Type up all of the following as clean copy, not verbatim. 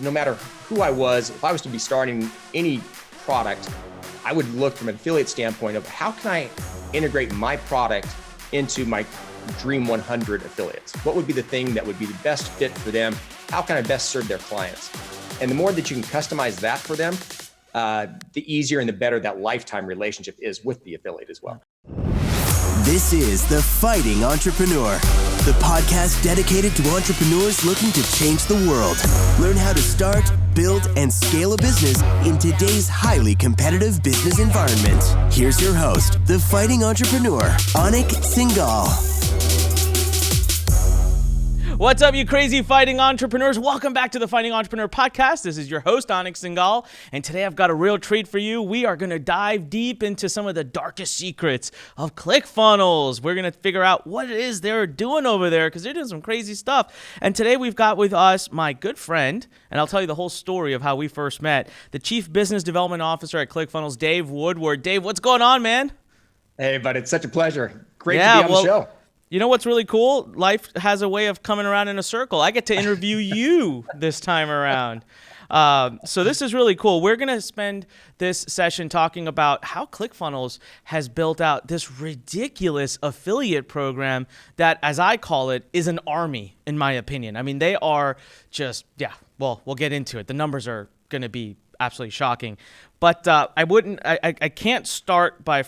no matter who I was, if I was to be starting any product, I would look from an affiliate standpoint of how can I integrate my product into my Dream 100 affiliates? What would be the thing that would be the best fit for them? How can I best serve their clients? And the more that you can customize that for them, the easier and the better that lifetime relationship is with the affiliate as well. This is The Fighting Entrepreneur, the podcast dedicated to entrepreneurs looking to change the world. Learn how to start, build, and scale a business in today's highly competitive business environment. Here's your host, The Fighting Entrepreneur, Anik Singal. What's up, you crazy fighting entrepreneurs? Welcome back to the Fighting Entrepreneur Podcast. This is your host, Anik Singal, and today I've got a real treat for you. We are going to dive deep into some of the darkest secrets of ClickFunnels. We're going to figure out what it is they're doing over there because they're doing some crazy stuff. And today we've got with us my good friend, and I'll tell you the whole story of how we first met, the Chief Business Development Officer at ClickFunnels, Dave Woodward. Dave, what's going on, man? Hey, bud, it's such a pleasure. Great to be on the show. You know what's really cool? Life has a way of coming around in a circle. I get to interview you this time around. So this is really cool. We're going to spend this session talking about how ClickFunnels has built out this ridiculous affiliate program that, as I call it, is an army, in my opinion. I mean, they are just, well, we'll get into it. The numbers are going to be absolutely shocking. But I can't start by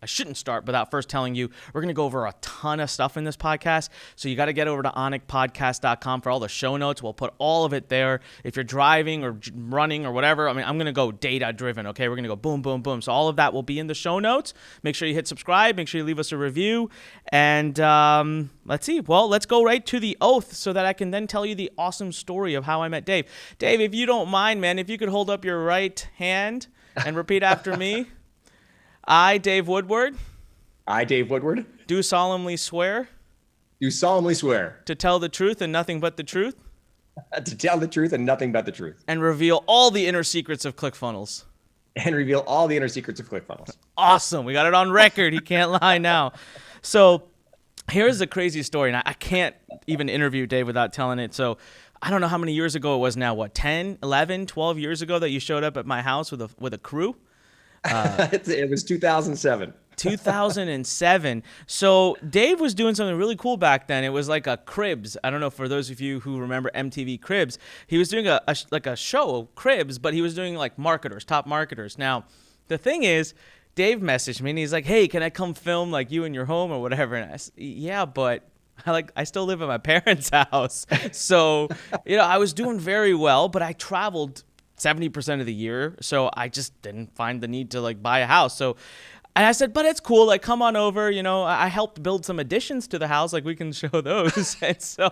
I shouldn't start without first telling you we're going to go over a ton of stuff in this podcast. So you got to get over to onicpodcast.com for all the show notes. We'll put all of it there. If you're driving or running or whatever, I mean, I'm going to go data driven. Okay. We're going to go boom, boom, boom. So all of that will be in the show notes. Make sure you hit subscribe. Make sure you leave us a review. And let's see. Well, let's go right to the oath so that I can then tell you the awesome story of how I met Dave. Dave, if you don't mind, man, if you could hold up your right hand and repeat after me. I, Dave Woodward. I, Dave Woodward. Do solemnly swear. Do solemnly swear. To tell the truth and nothing but the truth. To tell the truth and nothing but the truth. And reveal all the inner secrets of ClickFunnels. And reveal all the inner secrets of ClickFunnels. Awesome. We got it on record. He can't lie now. So here's the crazy story. And I can't even interview Dave without telling it. So I don't know how many years ago it was now. 10, 11, 12 years ago that you showed up at my house with a crew? It was 2007. 2007. So Dave was doing something really cool back then. It was like a Cribs. I don't know, for those of you who remember MTV Cribs, he was doing a show, Cribs, but he was doing like marketers, top marketers. Now, the thing is, Dave messaged me and he's like, hey, can I come film like you in your home or whatever? And I said, yeah, but I still live at my parents' house. So, I was doing very well, but I traveled 70% of the year. So I just didn't find the need to buy a house. So, and I said, but it's cool. Come on over. I helped build some additions to the house. We can show those. And so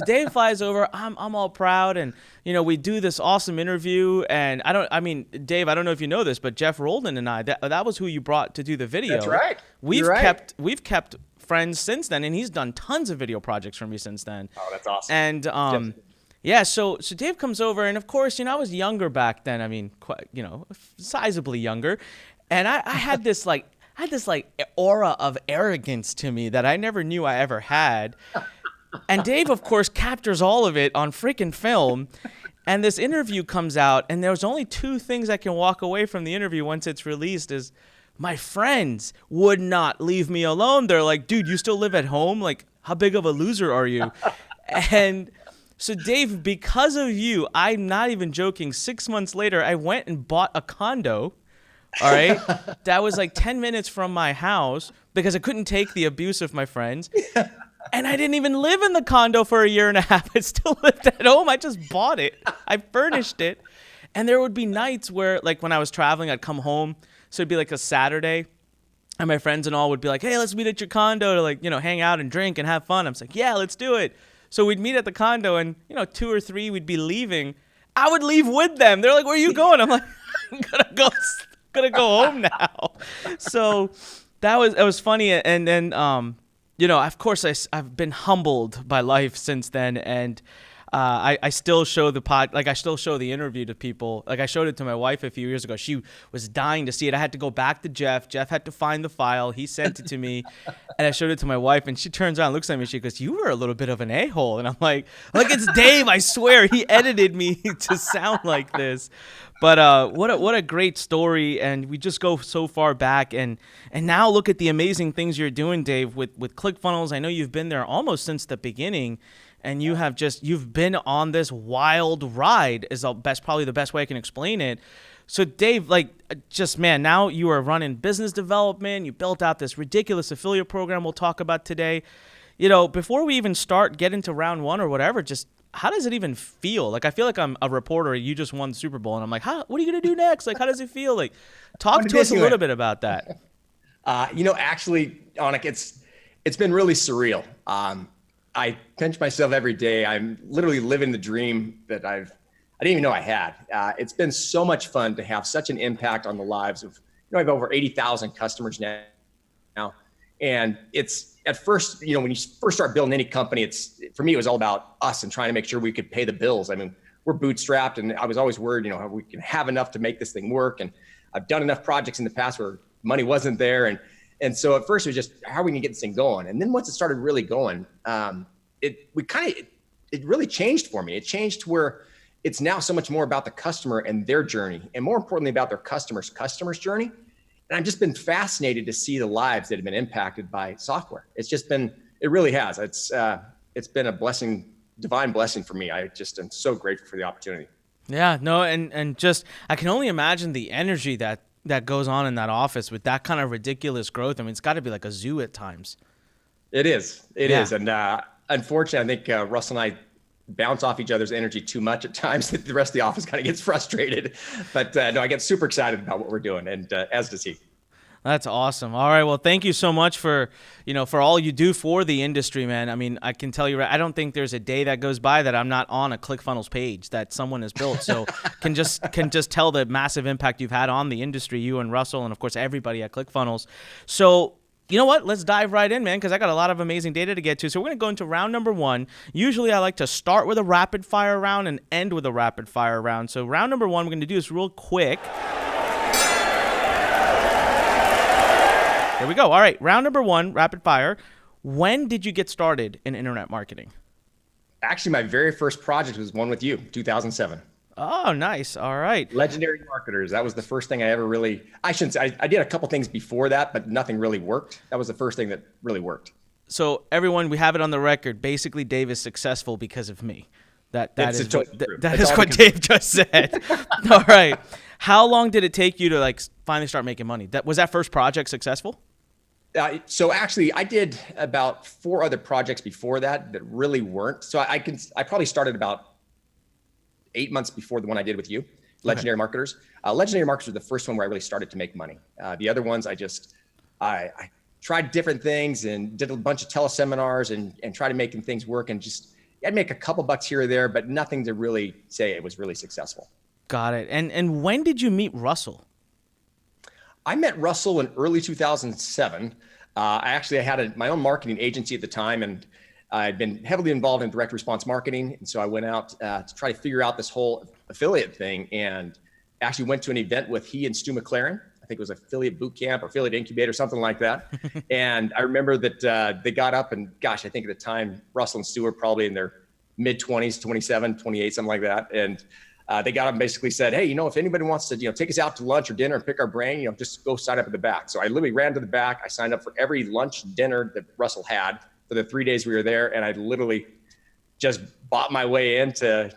Dave flies over. I'm all proud. And, we do this awesome interview. And Dave, I don't know if you know this, but Jeff Roldan and I, that was who you brought to do the video. That's right. We've kept friends since then. And he's done tons of video projects for me since then. Oh, that's awesome. And, yeah, so Dave comes over, and of course, I was younger back then. I mean, quite, sizably younger, and I had this aura of arrogance to me that I never knew I ever had. And Dave, of course, captures all of it on freaking film. And this interview comes out, and there's only two things I can walk away from the interview once it's released is my friends would not leave me alone. They're like, dude, you still live at home? How big of a loser are you? And so Dave, because of you, I'm not even joking, 6 months later, I went and bought a condo, all right? That was 10 minutes from my house because I couldn't take the abuse of my friends. And I didn't even live in the condo for a year and a half. I still lived at home. I just bought it. I furnished it. And there would be nights where, when I was traveling, I'd come home. So it'd be a Saturday. And my friends and all would be like, hey, let's meet at your condo to, hang out and drink and have fun. I'm like, yeah, let's do it. So we'd meet at the condo and, 2 or 3 we'd be leaving. I would leave with them. They're like, where are you going? I'm like, I'm gonna go home now. So it was funny. And then, of course I've been humbled by life since then. And I still show I still show the interview to people. Like, I showed it to my wife a few years ago. She was dying to see it. I had to go back to Jeff. Jeff had to find the file. He sent it to me, and I showed it to my wife, and she turns around, looks at me, she goes, "You were a little bit of an a-hole." And I'm like, it's Dave. I swear he edited me to sound like this. But what a great story, and we just go so far back, and now look at the amazing things you're doing, Dave, with ClickFunnels. I know you've been there almost since the beginning, and you've been on this wild ride is probably the best way I can explain it. So Dave, now you are running business development. You built out this ridiculous affiliate program we'll talk about today. Before we even get into round one or whatever, just how does it even feel? Like, I feel like I'm a reporter. You just won the Super Bowl, and I'm like, what are you going to do next? Like, how does it feel? Like, talk to us a little bit about that. Actually, Anik, it's been really surreal. I pinch myself every day. I'm literally living the dream that I didn't even know I had. It's been so much fun to have such an impact on the lives of, I have over 80,000 customers now. And it's at first, when you first start building any company, for me, it was all about us and trying to make sure we could pay the bills. I mean, we're bootstrapped, and I was always worried, how we can have enough to make this thing work. And I've done enough projects in the past where money wasn't there. And so at first it was just, how are we gonna get this thing going? And then once it started really going, it really changed for me. It changed to where it's now so much more about the customer and their journey, and more importantly about their customer's journey. And I've just been fascinated to see the lives that have been impacted by software. It really has. It's been a blessing, divine blessing for me. I just am so grateful for the opportunity. Yeah, no, and just, I can only imagine the energy that goes on in that office with that kind of ridiculous growth. I mean, it's got to be like a zoo at times. It is. It is. And unfortunately, I think Russell and I bounce off each other's energy too much at times that the rest of the office kind of gets frustrated. But no, I get super excited about what we're doing, and as does he. That's awesome. All right. Well, thank you so much for all you do for the industry, man. I mean, I can tell you, I don't think there's a day that goes by that I'm not on a ClickFunnels page that someone has built. So can just tell the massive impact you've had on the industry, you and Russell, and of course everybody at ClickFunnels. So, you know what? Let's dive right in, man, because I got a lot of amazing data to get to. So we're going to go into round number one. Usually I like to start with a rapid fire round and end with a rapid fire round. So round number one, we're going to do this real quick. There we go. All right. Round number one, rapid fire. When did you get started in internet marketing? Actually, my very first project was one with you, 2007. Oh, nice. All right. Legendary Marketers. That was the first thing I ever really, I shouldn't say, I did a couple things before that, but nothing really worked. That was the first thing that really worked. So everyone, we have it on the record. Basically, Dave is successful because of me. That is what Dave just said. All right. How long did it take you to finally start making money? Was that first project successful? So actually, I did about 4 other projects before that really weren't. So I probably started about 8 months before the one I did with you, Legendary Marketers. Legendary Marketers was the first one where I really started to make money. The other ones, I tried different things and did a bunch of teleseminars and tried to making things work, and just I'd make a couple bucks here or there, but nothing to really say it was really successful. Got it. And when did you meet Russell? I met Russell in early 2007. I had my own marketing agency at the time, and I'd been heavily involved in direct response marketing. And so I went out to try to figure out this whole affiliate thing, and actually went to an event with he and Stu McLaren. I think it was affiliate boot camp or affiliate incubator, something like that. And I remember that they got up, and gosh, I think at the time, Russell and Stu were probably in their mid 20s, 27, 28, something like that. And they got up and basically said, hey, if anybody wants to, take us out to lunch or dinner and pick our brain, just go sign up at the back. So I literally ran to the back. I signed up for every lunch, dinner that Russell had for the 3 days we were there. And I literally just bought my way into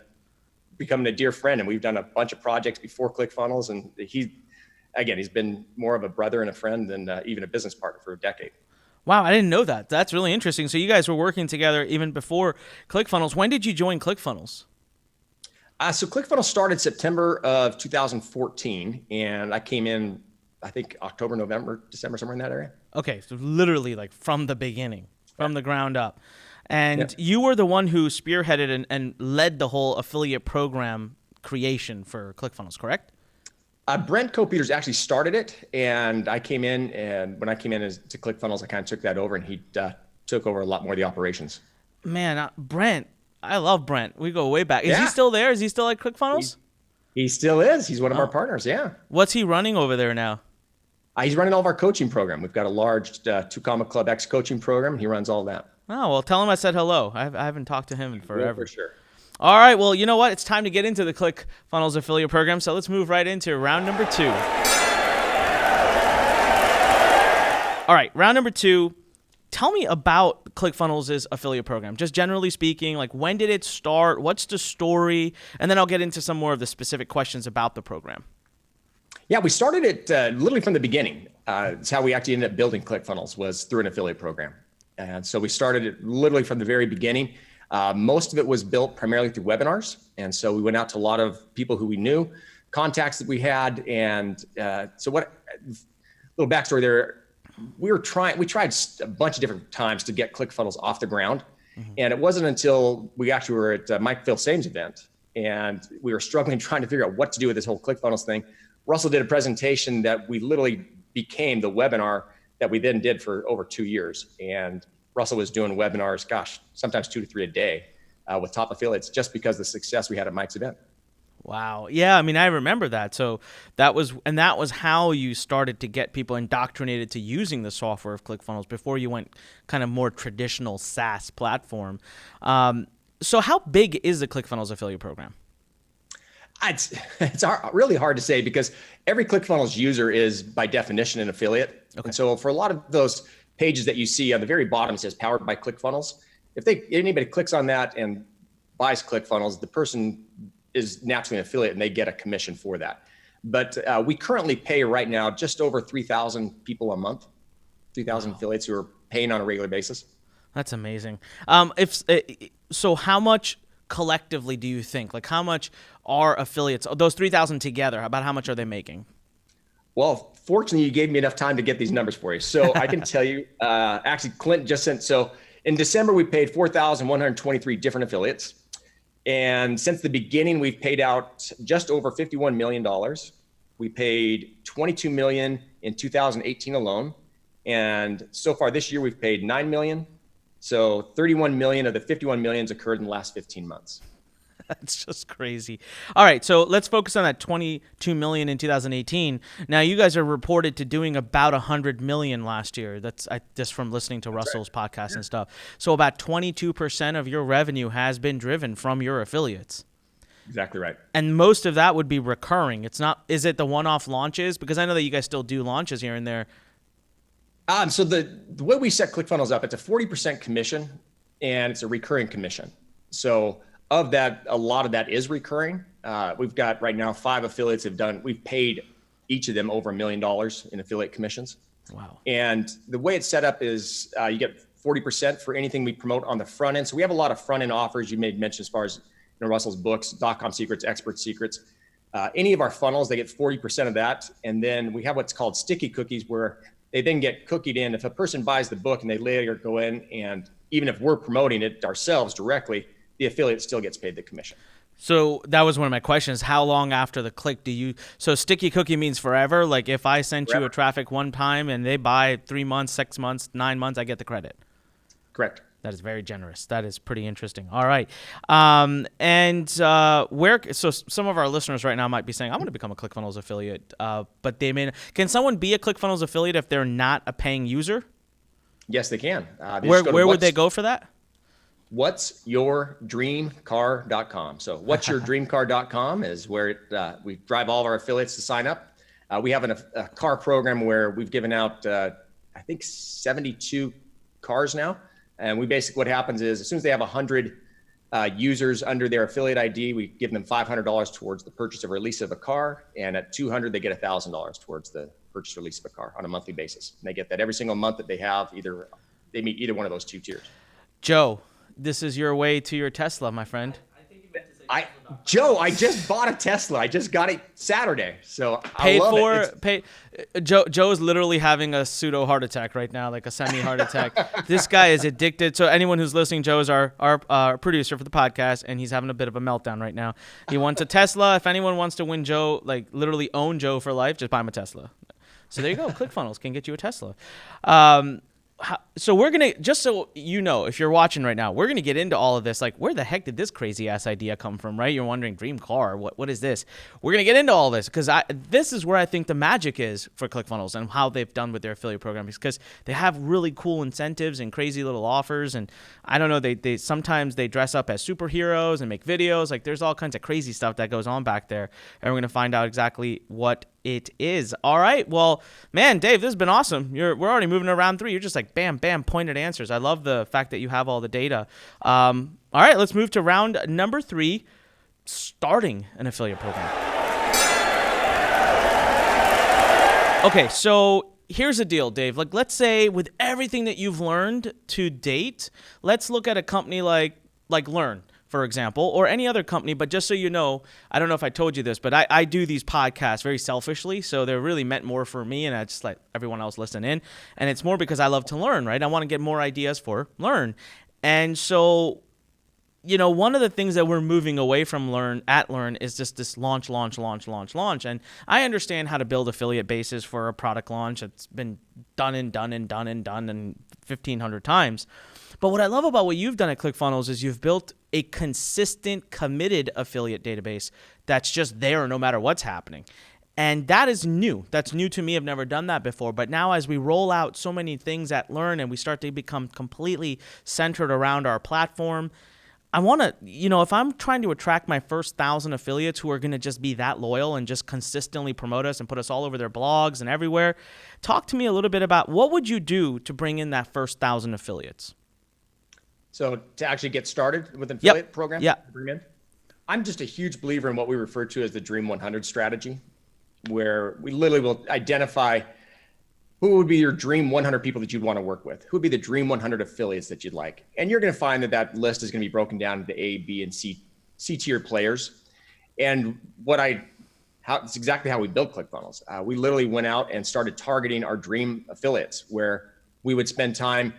becoming a dear friend. And we've done a bunch of projects before ClickFunnels. And he's been more of a brother and a friend than even a business partner for a decade. Wow, I didn't know that. That's really interesting. So you guys were working together even before ClickFunnels. When did you join ClickFunnels? So ClickFunnels started September of 2014, and I came in, I think, October, November, December, somewhere in that area. Okay, so literally from the beginning, from the ground up. And you were the one who spearheaded and led the whole affiliate program creation for ClickFunnels, correct? Brent Copeters actually started it, and I came in, and when I came in to ClickFunnels, I kind of took that over, and he took over a lot more of the operations. Man, Brent, I love Brent. We go way back. Is he Yeah. still there? Is he still at ClickFunnels? He still is. He's one of our partners. Yeah. What's he running over there now? He's running all of our coaching program. We've got a large 2 Comma Club X coaching program. He runs all that. Oh, well, tell him I said hello. I haven't talked to him in forever. For sure. All right, well, you know what? It's time to get into the ClickFunnels affiliate program, so let's move right into round number 2. All right, round number 2. Tell me about ClickFunnels' affiliate program. Just generally speaking, like when did it start? What's the story? And then I'll get into some more of the specific questions about the program. Yeah, we started it literally from the beginning. It's how we actually ended up building ClickFunnels was through an affiliate program. And so we started it literally from the very beginning. Most of it was built primarily through webinars. And so we went out to a lot of people who we knew, contacts that we had. And so what, little backstory there, we tried a bunch of different times to get ClickFunnels off the ground. Mm-hmm. And it wasn't until we actually were at Mike Philsame's event and we were struggling trying to figure out what to do with this whole ClickFunnels thing. Russell did a presentation that we literally became the webinar that we then did for over 2 years. And Russell was doing webinars, sometimes 2 to 3 a day with top affiliates just because of the success we had at Mike's event. Wow. Yeah, I mean, I remember that. So that was how you started to get people indoctrinated to using the software of ClickFunnels before you went kind of more traditional SaaS platform. So how big is the ClickFunnels affiliate program? It's really hard to say because every ClickFunnels user is by definition an affiliate. Okay. And so for a lot of those pages that you see on the very bottom, it says powered by ClickFunnels. If anybody clicks on that and buys ClickFunnels, the person is naturally an affiliate and they get a commission for that. But we currently pay right now just over 3,000 people a month, 3,000 affiliates who are paying on a regular basis. That's amazing. So how much collectively do you think? Like how much are affiliates, those 3,000 together, about how much are they making? Well, fortunately, you gave me enough time to get these numbers for you. So I can tell you, actually, Clint just sent, so in December, we paid 4,123 different affiliates. And since the beginning, we've paid out just over $51 million. We paid $22 million in 2018 alone. And so far this year, we've paid $9 million. So 31 million of the 51 millions occurred in the last 15 months. That's just crazy. All right, so let's focus on that 22 million in 2018. Now, you guys are reported to doing about 100 million last year. That's just from listening to Russell's podcast and stuff. So about 22% of your revenue has been driven from your affiliates. Exactly right. And most of that would be recurring. It's not. Is it the one-off launches? Because I know that you guys still do launches here and there. So the way we set ClickFunnels up, it's a 40% commission and it's a recurring commission. So of that, a lot of that is recurring. We've got right now 5 affiliates we've paid each of them over $1 million in affiliate commissions. Wow. And the way it's set up is you get 40% for anything we promote on the front end. So we have a lot of front end offers you made mention as far as Russell's books, .com secrets, expert secrets. Any of our funnels, they get 40% of that. And then we have what's called sticky cookies where they then get cookied in. If a person buys the book and they later go in and even if we're promoting it ourselves directly, the affiliate still gets paid the commission. So that was one of my questions. How long after the click so sticky cookie means forever? Like if I sent you a traffic one time and they buy 3 months, 6 months, 9 months, I get the credit. Correct. That is very generous. That is pretty interesting. All right. So some of our listeners right now might be saying, I want to become a ClickFunnels affiliate, but they may not. Can someone be a ClickFunnels affiliate if they're not a paying user? Yes, they can. Where would they go for that? whatsyourdreamcar.com. So whatsyourdreamcar.com is where we drive all of our affiliates to sign up. We have a car program where we've given out, I think 72 cars now. And we basically, what happens is as soon as they have 100 users under their affiliate ID, we give them $500 towards the purchase or lease of a car. And at 200, they get $1,000 towards the purchase or lease of a car on a monthly basis. And they get that every single month that they have, they meet either one of those 2 tiers. Joe, this is your way to your Tesla, my friend. Joe, I just bought a Tesla. I just got it Saturday, so I love it. Joe's literally having a pseudo heart attack right now, like a semi heart attack. This guy is addicted. So anyone who's listening, Joe is our producer for the podcast, and he's having a bit of a meltdown right now. He wants a Tesla. If anyone wants to win Joe, like literally own Joe for life, just buy him a Tesla. So there you go. ClickFunnels can get you a Tesla. So we're going to, just so you know, if you're watching right now, we're going to get into all of this. Like, where the heck did this crazy ass idea come from, right? You're wondering, dream car, what is this? We're going to get into all this because this is where I think the magic is for ClickFunnels and how they've done with their affiliate programs, because they have really cool incentives and crazy little offers. And I don't know, they sometimes they dress up as superheroes and make videos. Like, there's all kinds of crazy stuff that goes on back there. And we're going to find out exactly what it is. All right. Well, man, Dave, this has been awesome. We're already moving to round 3. You're just like bam, bam, pointed answers. I love the fact that you have all the data. All right, let's move to round number 3, starting an affiliate program. Okay, so here's the deal, Dave. Like, let's say with everything that you've learned to date, let's look at a company like Lurn, for example, or any other company. But just so you know, I don't know if I told you this, but I do these podcasts very selfishly. So they're really meant more for me, and I just let everyone else listen in. And it's more because I love to learn, right? I want to get more ideas for Lurn. And so, you know, one of the things that we're moving away from Lurn is just this launch. And I understand how to build affiliate bases for a product launch. It's been done 1,500 times. But what I love about what you've done at ClickFunnels is you've built a consistent, committed affiliate database that's just there no matter what's happening. And that is new. That's new to me. I've never done that before. But now as we roll out so many things at Lurn and we start to become completely centered around our platform, I want to, you know, if I'm trying to attract my first 1,000 affiliates who are going to just be that loyal and just consistently promote us and put us all over their blogs and everywhere, talk to me a little bit about what would you do to bring in that first 1,000 affiliates? So to actually get started with an affiliate program, I'm just a huge believer in what we refer to as the Dream 100 strategy, where we literally will identify who would be your dream 100 people that you'd want to work with, who would be the dream 100 affiliates that you'd like. And you're going to find that list is going to be broken down into A, B, and C tier players. And it's exactly how we built ClickFunnels. We literally went out and started targeting our dream affiliates, where we would spend time,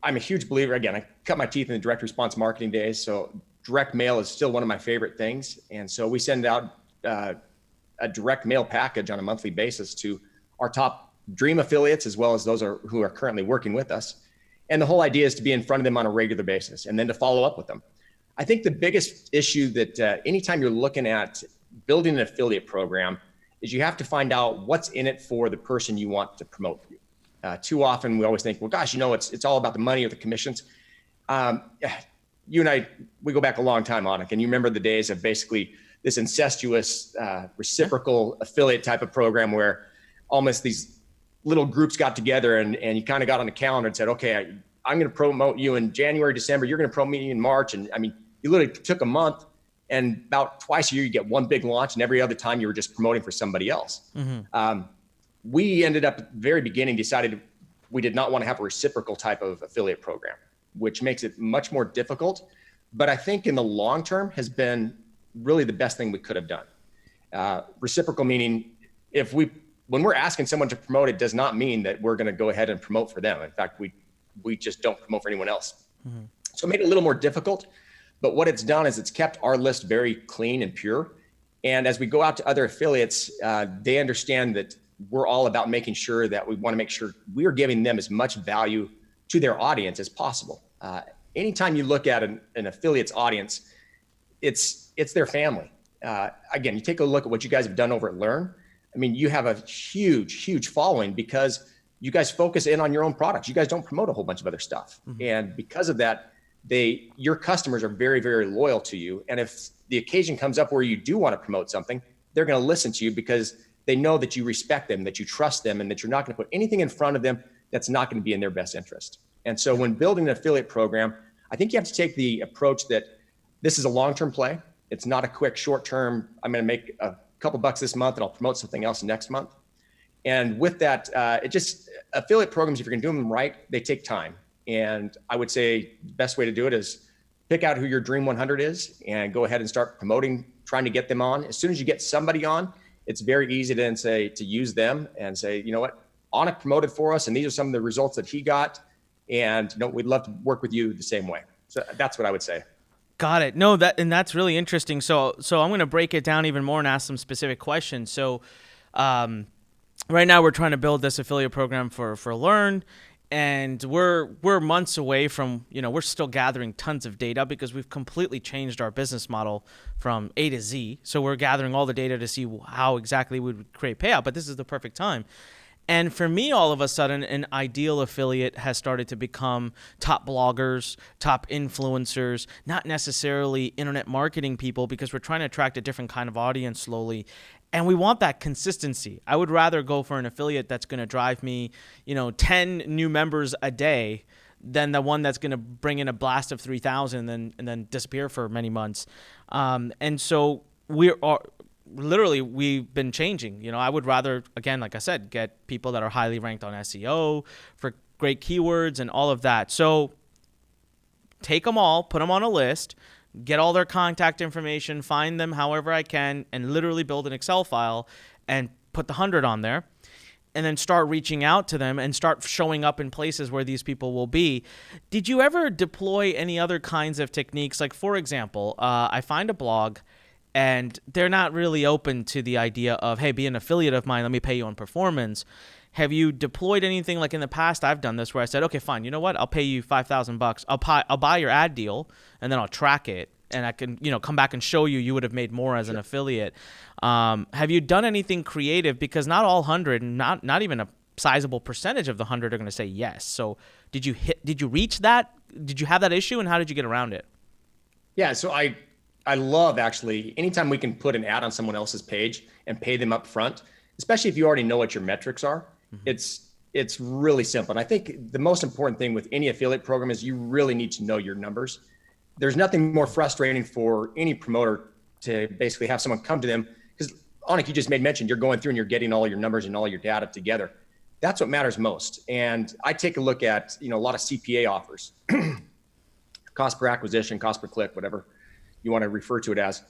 I'm a huge believer. Again, I cut my teeth in the direct response marketing days. So direct mail is still one of my favorite things. And so we send out a direct mail package on a monthly basis to our top dream affiliates, as well as those who are currently working with us. And the whole idea is to be in front of them on a regular basis and then to follow up with them. I think the biggest issue that anytime you're looking at building an affiliate program is you have to find out what's in it for the person you want to promote. Too often we always think, well, gosh, you know, it's all about the money or the commissions. You and I, we go back a long time, Anik, and you remember the days of basically this incestuous reciprocal affiliate type of program where almost these little groups got together and you kind of got on a calendar and said, okay, I'm going to promote you in January, December. You're going to promote me in March. And I mean, you literally took a month, and about twice a year, you get one big launch, and every other time you were just promoting for somebody else. Mm-hmm. We ended up at the very beginning decided we did not want to have a reciprocal type of affiliate program, which makes it much more difficult. But I think in the long term has been really the best thing we could have done. Reciprocal meaning when we're asking someone to promote, it does not mean that we're going to go ahead and promote for them. In fact, we just don't promote for anyone else. Mm-hmm. So it made it a little more difficult. But what it's done is it's kept our list very clean and pure. And as we go out to other affiliates, they understand that we're all about making sure that we want to make sure we are giving them as much value to their audience as possible. Anytime you look at an affiliate's audience, it's their family. Again, you take a look at what you guys have done over at Lurn. I mean, you have a huge following because you guys focus in on your own products. You guys don't promote a whole bunch of other stuff. Mm-hmm. And because of that, your customers are very, very loyal to you. And if the occasion comes up where you do want to promote something, they're going to listen to you because they know that you respect them, that you trust them, and that you're not going to put anything in front of them that's not going to be in their best interest. And so when building an affiliate program, I think you have to take the approach that this is a long-term play. It's not a quick short-term, I'm going to make a couple bucks this month and I'll promote something else next month. And with that, affiliate programs, if you're going to do them right, they take time. And I would say the best way to do it is pick out who your Dream 100 is and go ahead and start promoting, trying to get them on. As soon as you get somebody on, it's very easy to then say, to use them and say, you know what, Anik promoted for us, and these are some of the results that he got. And, you know, we'd love to work with you the same way. So that's what I would say. Got it. No, that's really interesting. So I'm going to break it down even more and ask some specific questions. So, right now we're trying to build this affiliate program for Lurn, and we're months away from, we're still gathering tons of data because we've completely changed our business model from A to Z. So we're gathering all the data to see how exactly we would create payout, but this is the perfect time. And for me, all of a sudden, an ideal affiliate has started to become top bloggers, top influencers, not necessarily internet marketing people, because we're trying to attract a different kind of audience slowly. And we want that consistency. I would rather go for an affiliate that's going to drive me, 10 new members a day than the one that's going to bring in a blast of 3,000 and then disappear for many months. And so we've been changing. I would rather, again, like I said, get people that are highly ranked on SEO for great keywords and all of that. So take them all, put them on a list, get all their contact information, find them however I can, and literally build an Excel file and put the 100 on there, and then start reaching out to them and start showing up in places where these people will be. Did you ever deploy any other kinds of techniques? Like, for example, I find a blog and they're not really open to the idea of, hey, be an affiliate of mine, let me pay you on performance. Have you deployed anything? Like in the past, I've done this where I said, okay, fine, you know what? I'll pay you $5,000. I'll buy your ad deal, and then I'll track it, and I can, come back and show you would have made more as an affiliate. Have you done anything creative? Because not all 100, not even a sizable percentage of the 100 are going to say yes. So did you reach that? Did you have that issue, and how did you get around it? Yeah, so I love, actually, anytime we can put an ad on someone else's page and pay them up front, especially if you already know what your metrics are. It's really simple. And I think the most important thing with any affiliate program is you really need to know your numbers. There's nothing more frustrating for any promoter to basically have someone come to them, because Anik, you just made mention, you're going through and you're getting all your numbers and all your data together. That's what matters most. And I take a look at, a lot of CPA offers, cost per acquisition, cost per click, whatever you want to refer to it as.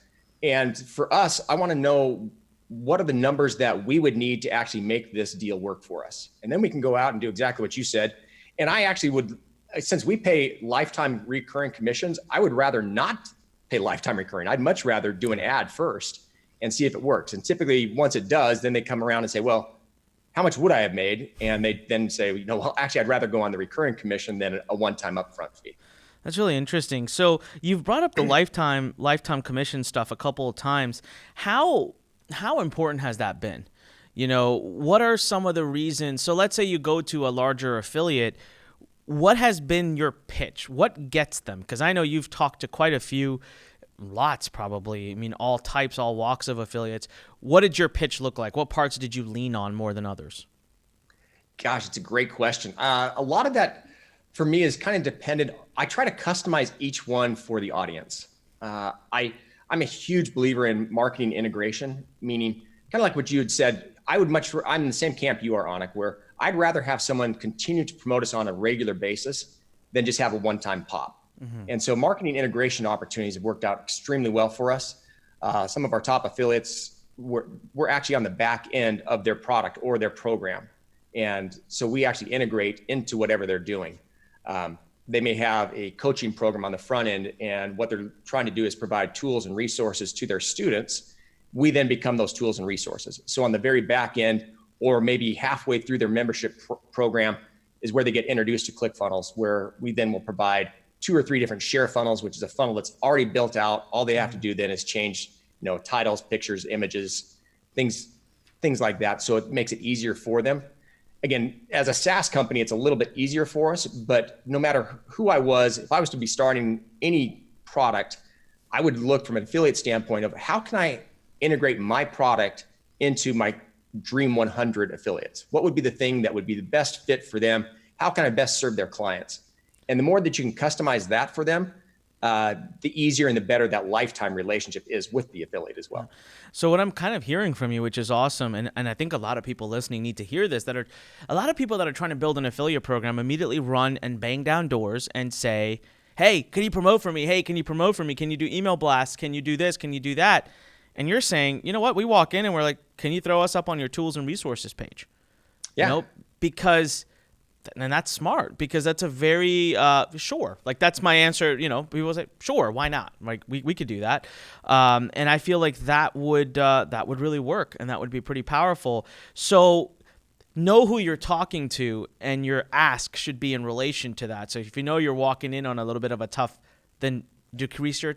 And for us, I want to know, what are the numbers that we would need to actually make this deal work for us? And then we can go out and do exactly what you said. And I actually would, since we pay lifetime recurring commissions, I would rather not pay lifetime recurring. I'd much rather do an ad first and see if it works. And typically once it does, then they come around and say, well, how much would I have made? And they then say, well, actually, I'd rather go on the recurring commission than a one-time upfront fee. That's really interesting. So you've brought up the lifetime commission stuff a couple of times. How important has that been? What are some of the reasons? So let's say you go to a larger affiliate. What has been your pitch? What gets them? Because I know you've talked to quite a few, lots probably. I mean, all types, all walks of affiliates. What did your pitch look like? What parts did you lean on more than others? Gosh, it's a great question. A lot of that for me is kind of dependent. I try to customize each one for the audience. I'm a huge believer in marketing integration, meaning kind of like what you had said. I'm in the same camp you are, Anik, where I'd rather have someone continue to promote us on a regular basis than just have a one-time pop. Mm-hmm. And so marketing integration opportunities have worked out extremely well for us. Some of our top affiliates, we're actually on the back end of their product or their program. And so we actually integrate into whatever they're doing. They may have a coaching program on the front end, and what they're trying to do is provide tools and resources to their students. We then become those tools and resources. So on the very back end, or maybe halfway through their membership program, is where they get introduced to ClickFunnels, where we then will provide 2 or 3 different share funnels, which is a funnel that's already built out. All they have to do then is change, titles, pictures, images, things like that. So it makes it easier for them. Again, as a SaaS company, it's a little bit easier for us, but no matter who I was, if I was to be starting any product, I would look from an affiliate standpoint of, how can I integrate my product into my Dream 100 affiliates? What would be the thing that would be the best fit for them? How can I best serve their clients? And the more that you can customize that for them, the easier and the better that lifetime relationship is with the affiliate as well. So what I'm kind of hearing from you, which is awesome, and I think a lot of people listening need to hear this, a lot of people that are trying to build an affiliate program immediately run and bang down doors and say, hey, can you promote for me? Hey, can you promote for me? Can you do email blasts? Can you do this? Can you do that? And you're saying, you know what? We walk in and we're like, can you throw us up on your tools and resources page? Yeah. Because... And that's smart, because that's a very sure. Like, that's my answer. People say, sure, why not? Like, we could do that. And I feel like that would really work, and that would be pretty powerful. So know who you're talking to, and your ask should be in relation to that. So if you know you're walking in on a little bit of a tough, then decrease your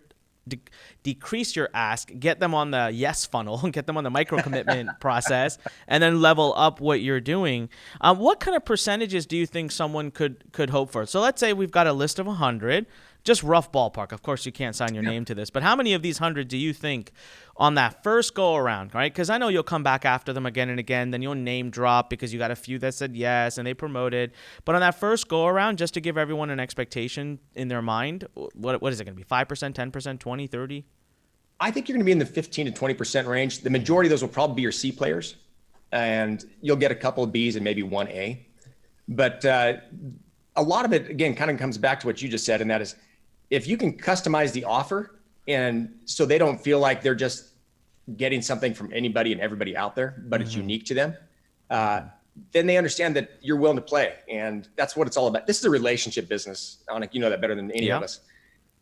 ask, get them on the yes funnel, get them on the micro commitment process, and then level up what you're doing. What kind of percentages do you think someone could hope for? So let's say we've got a list of 100, just rough ballpark. Of course, you can't sign your name to this, but how many of these 100 do you think on that first go around, right? Because I know you'll come back after them again and again, then you'll name drop because you got a few that said yes and they promoted. But on that first go around, just to give everyone an expectation in their mind, what is it going to be? 5%, 10%, 20, 30? I think you're going to be in the 15 to 20% range. The majority of those will probably be your C players, and you'll get a couple of Bs and maybe one A. But a lot of it, again, kind of comes back to what you just said, and that is if you can customize the offer, and so they don't feel like they're just getting something from anybody and everybody out there, but it's unique to them, then they understand that you're willing to play. And that's what it's all about. This is a relationship business, Anik. You know that better than any of us.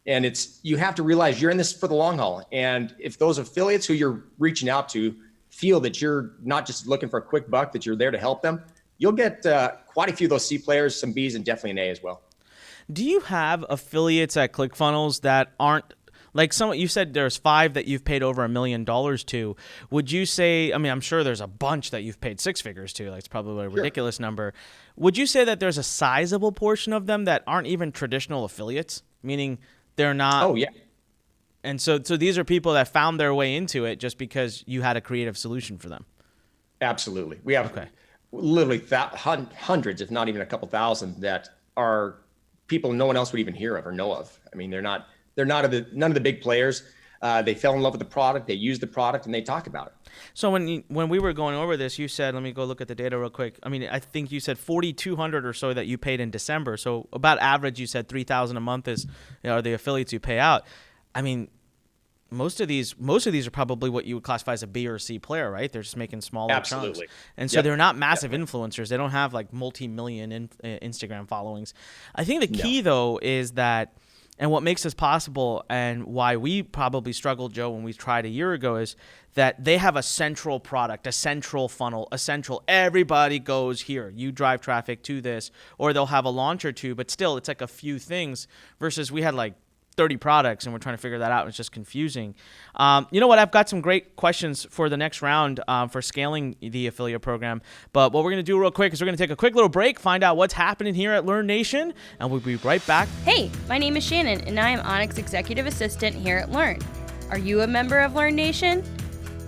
And you have to realize you're in this for the long haul. And if those affiliates who you're reaching out to feel that you're not just looking for a quick buck, that you're there to help them, you'll get quite a few of those C players, some Bs, and definitely an A as well. Do you have affiliates at ClickFunnels that aren't, like you said there's 5 that you've paid over $1 million to. Would you say, I mean, I'm sure there's a bunch that you've paid 6 figures to, like it's probably a ridiculous number. Would you say that there's a sizable portion of them that aren't even traditional affiliates, meaning they're not? Oh, yeah. And so these are people that found their way into it just because you had a creative solution for them. Absolutely. We have literally hundreds, if not even a couple thousand, that are people no one else would even hear of or know of. I mean, they're not none of the big players. They fell in love with the product, they use the product, and they talk about it. So when we were going over this, you said, let me go look at the data real quick. I mean, I think you said 4,200 or so that you paid in December. So about average, you said 3,000 a month is the affiliates you pay out. I mean, most of these are probably what you would classify as a B or C player, right? They're just making smaller chunks. And so they're not massive influencers. They don't have like multi-million Instagram followings. I think the key though is that, and what makes this possible and why we probably struggled, Joe, when we tried a year ago, is that they have a central product, a central funnel, everybody goes here. You drive traffic to this, or they'll have a launch or two, but still it's like a few things versus we had like 30 products and we're trying to figure that out. It's just confusing. You know what? I've got some great questions for the next round for scaling the affiliate program. But what we're going to do real quick is we're going to take a quick little break, find out what's happening here at Lurn Nation, and we'll be right back. Hey, my name is Shannon, and I am Anik's executive assistant here at Lurn. Are you a member of Lurn Nation?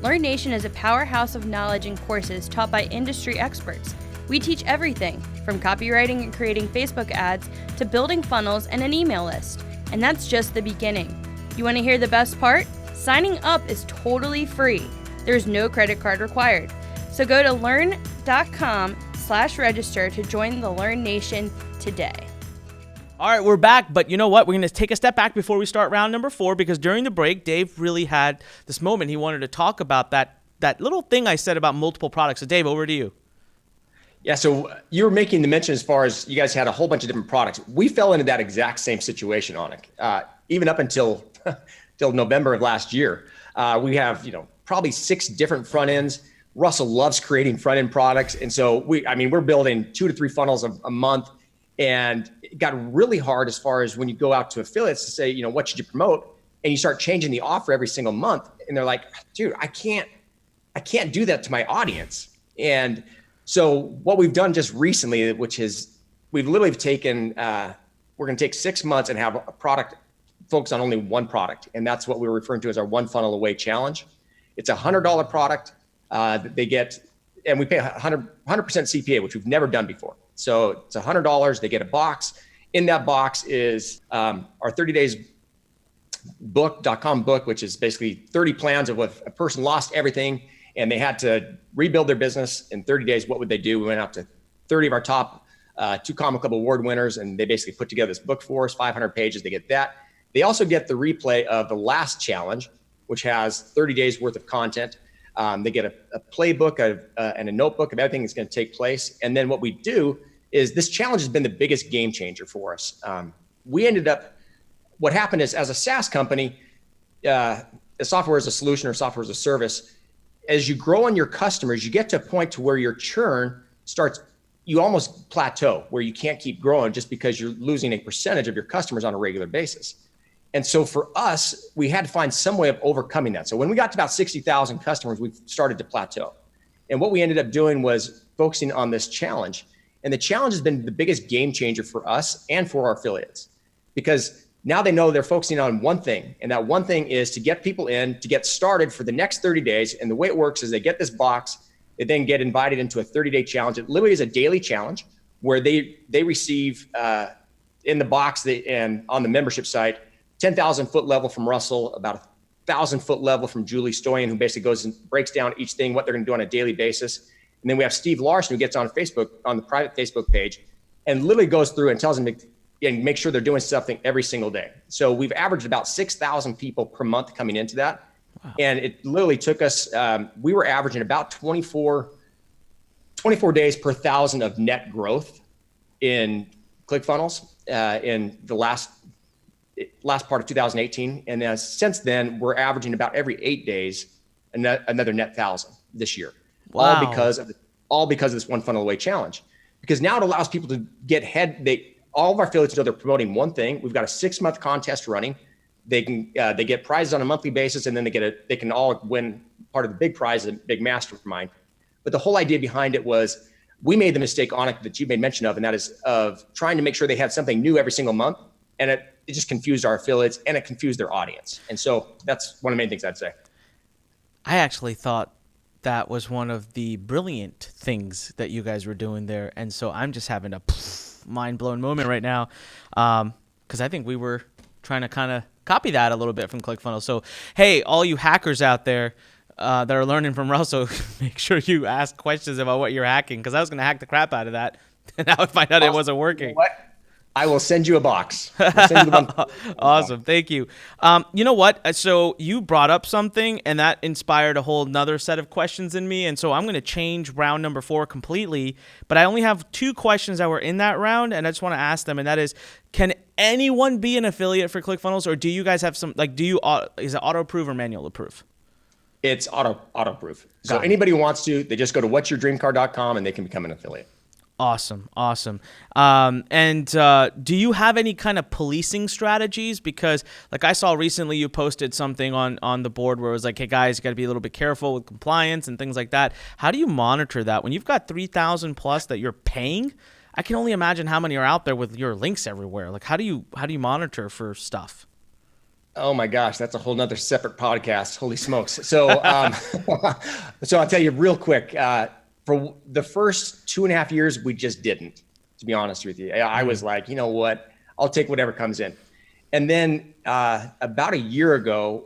Lurn Nation is a powerhouse of knowledge and courses taught by industry experts. We teach everything from copywriting and creating Facebook ads to building funnels and an email list. And that's just the beginning. You want to hear the best part? Signing up is totally free. There's no credit card required. So go to learn.com/register to join the Lurn Nation today. All right, we're back, but you know what? We're going to take a step back before we start round number 4 because during the break, Dave really had this moment. He wanted to talk about that little thing I said about multiple products. So Dave, over to you. Yeah, so you were making the mention as far as you guys had a whole bunch of different products. We fell into that exact same situation, Anik. Even up until November of last year, we have probably 6 different front ends. Russell loves creating front end products, and so we're building 2 to 3 funnels a month, and it got really hard as far as when you go out to affiliates to say, what should you promote, and you start changing the offer every single month, and they're like, dude, I can't do that to my audience. And so what we've done just recently, which is we've literally taken, we're going to take 6 months and have a product focus on only one product. And that's what we're referring to as our One Funnel Away Challenge. It's a $100 product that they get, and we pay 100% CPA, which we've never done before. So it's $100. They get a box. In that box is our 30 days book.com book, which is basically 30 plans of if a person lost everything and they had to rebuild their business in 30 days, what would they do? We went out to 30 of our top 2 Comic Club award winners, and they basically put together this book for us, 500 pages. They get that. They also get the replay of the last challenge, which has 30 days worth of content. They get a playbook and a notebook of everything that's going to take place. And then what we do is this challenge has been the biggest game changer for us. What happened is, as a SaaS company, software as a solution or software as a service, as you grow on your customers, you get to a point to where your churn you almost plateau where you can't keep growing just because you're losing a percentage of your customers on a regular basis. And so for us, we had to find some way of overcoming that. So when we got to about 60,000 customers, we started to plateau. And what we ended up doing was focusing on this challenge. And the challenge has been the biggest game changer for us and for our affiliates, because now they know they're focusing on one thing. And that one thing is to get people in, to get started for the next 30 days. And the way it works is they get this box, they then get invited into a 30-day challenge. It literally is a daily challenge where they receive in the box and on the membership site, 10,000 foot level from Russell, about 1,000 foot level from Julie Stoyan, who basically goes and breaks down each thing, what they're going to do on a daily basis. And then we have Steve Larson, who gets on Facebook, on the private Facebook page, and literally goes through and tells them and make sure they're doing something every single day. So we've averaged about 6,000 people per month coming into that. Wow. And it literally took us, we were averaging about 24 days per 1,000 of net growth in ClickFunnels in the last part of 2018. And since then, we're averaging about every 8 days, another net 1,000 this year. Wow. All because of this one funnel away challenge. Because now it allows people to get all of our affiliates know they're promoting one thing. We've got a 6-month contest running. They get prizes on a monthly basis, and then they can all win part of the big prize, a big mastermind. But the whole idea behind it was we made the mistake, Anik, that you made mention of, and that is of trying to make sure they had something new every single month. And it just confused our affiliates and it confused their audience. And so that's one of the main things I'd say. I actually thought that was one of the brilliant things that you guys were doing there. And so I'm just having a mind-blown moment right now, because I think we were trying to kind of copy that a little bit from ClickFunnels. So, hey, all you hackers out there that are learning from Russell, make sure you ask questions about what you're hacking, because I was going to hack the crap out of that. And now I find out it wasn't working. What? I will send you a box. I'll send you the one. Awesome. Thank you. You know what? So you brought up something, and that inspired a whole nother set of questions in me. And so I'm going to change round number 4 completely. But I only have 2 questions that were in that round, and I just want to ask them. And that is, can anyone be an affiliate for ClickFunnels, or do you guys have some, is it auto-approve or manual approve? It's auto-approve. So anybody who wants to, they just go to whatsyourdreamcar.com and they can become an affiliate. Awesome. And do you have any kind of policing strategies? Because like I saw recently you posted something on the board where it was like, hey guys, you got to be a little bit careful with compliance and things like that. How do you monitor that? When you've got 3,000 plus that you're paying, I can only imagine how many are out there with your links everywhere. Like how do you monitor for stuff? Oh my gosh, that's a whole nother separate podcast. Holy smokes. So, so I'll tell you real quick, for the first 2.5 years, we just didn't, to be honest with you. I was like, you know what, I'll take whatever comes in. And then about a year ago,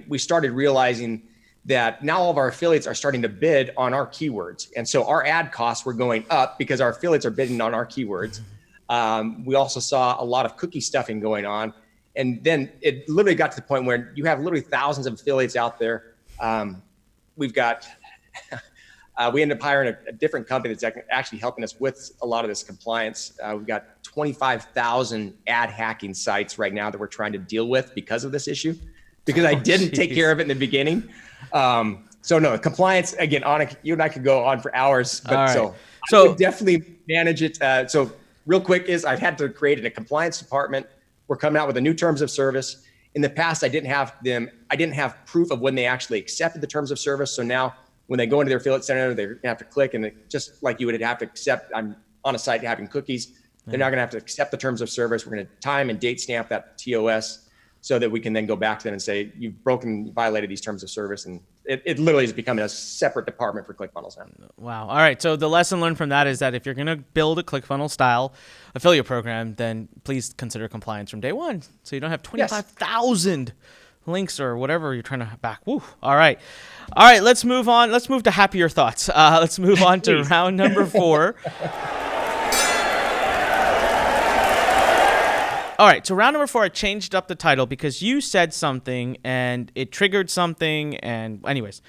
we started realizing that now all of our affiliates are starting to bid on our keywords. And so our ad costs were going up because our affiliates are bidding on our keywords. We also saw a lot of cookie stuffing going on. And then it literally got to the point where you have literally thousands of affiliates out there. We've got... we ended up hiring a different company that's actually helping us with a lot of this compliance. We've got 25,000 ad hacking sites right now that we're trying to deal with because of this issue, because I didn't take care of it in the beginning. So no, compliance, again, Anik, you and I could go on for hours, but right. So I would definitely manage it. So real quick is I've had to create a compliance department. We're coming out with a new terms of service. In the past, I didn't have proof of when they actually accepted the terms of service. So now when they go into their affiliate center, they have to click, and just like you would have to accept, I'm on a site having cookies. They're now going to have to accept the terms of service. We're going to time and date stamp that TOS so that we can then go back to them and say, you've violated these terms of service. And it literally is becoming a separate department for ClickFunnels now. Wow. All right. So the lesson learned from that is that if you're going to build a ClickFunnels style affiliate program, then please consider compliance from day one. So you don't have 25,000 links or whatever you're trying to back. Woo. All right. Let's move on. Let's move to happier thoughts. Let's move on to round number 4. All right. So round number 4, I changed up the title because you said something and it triggered something. And anyways,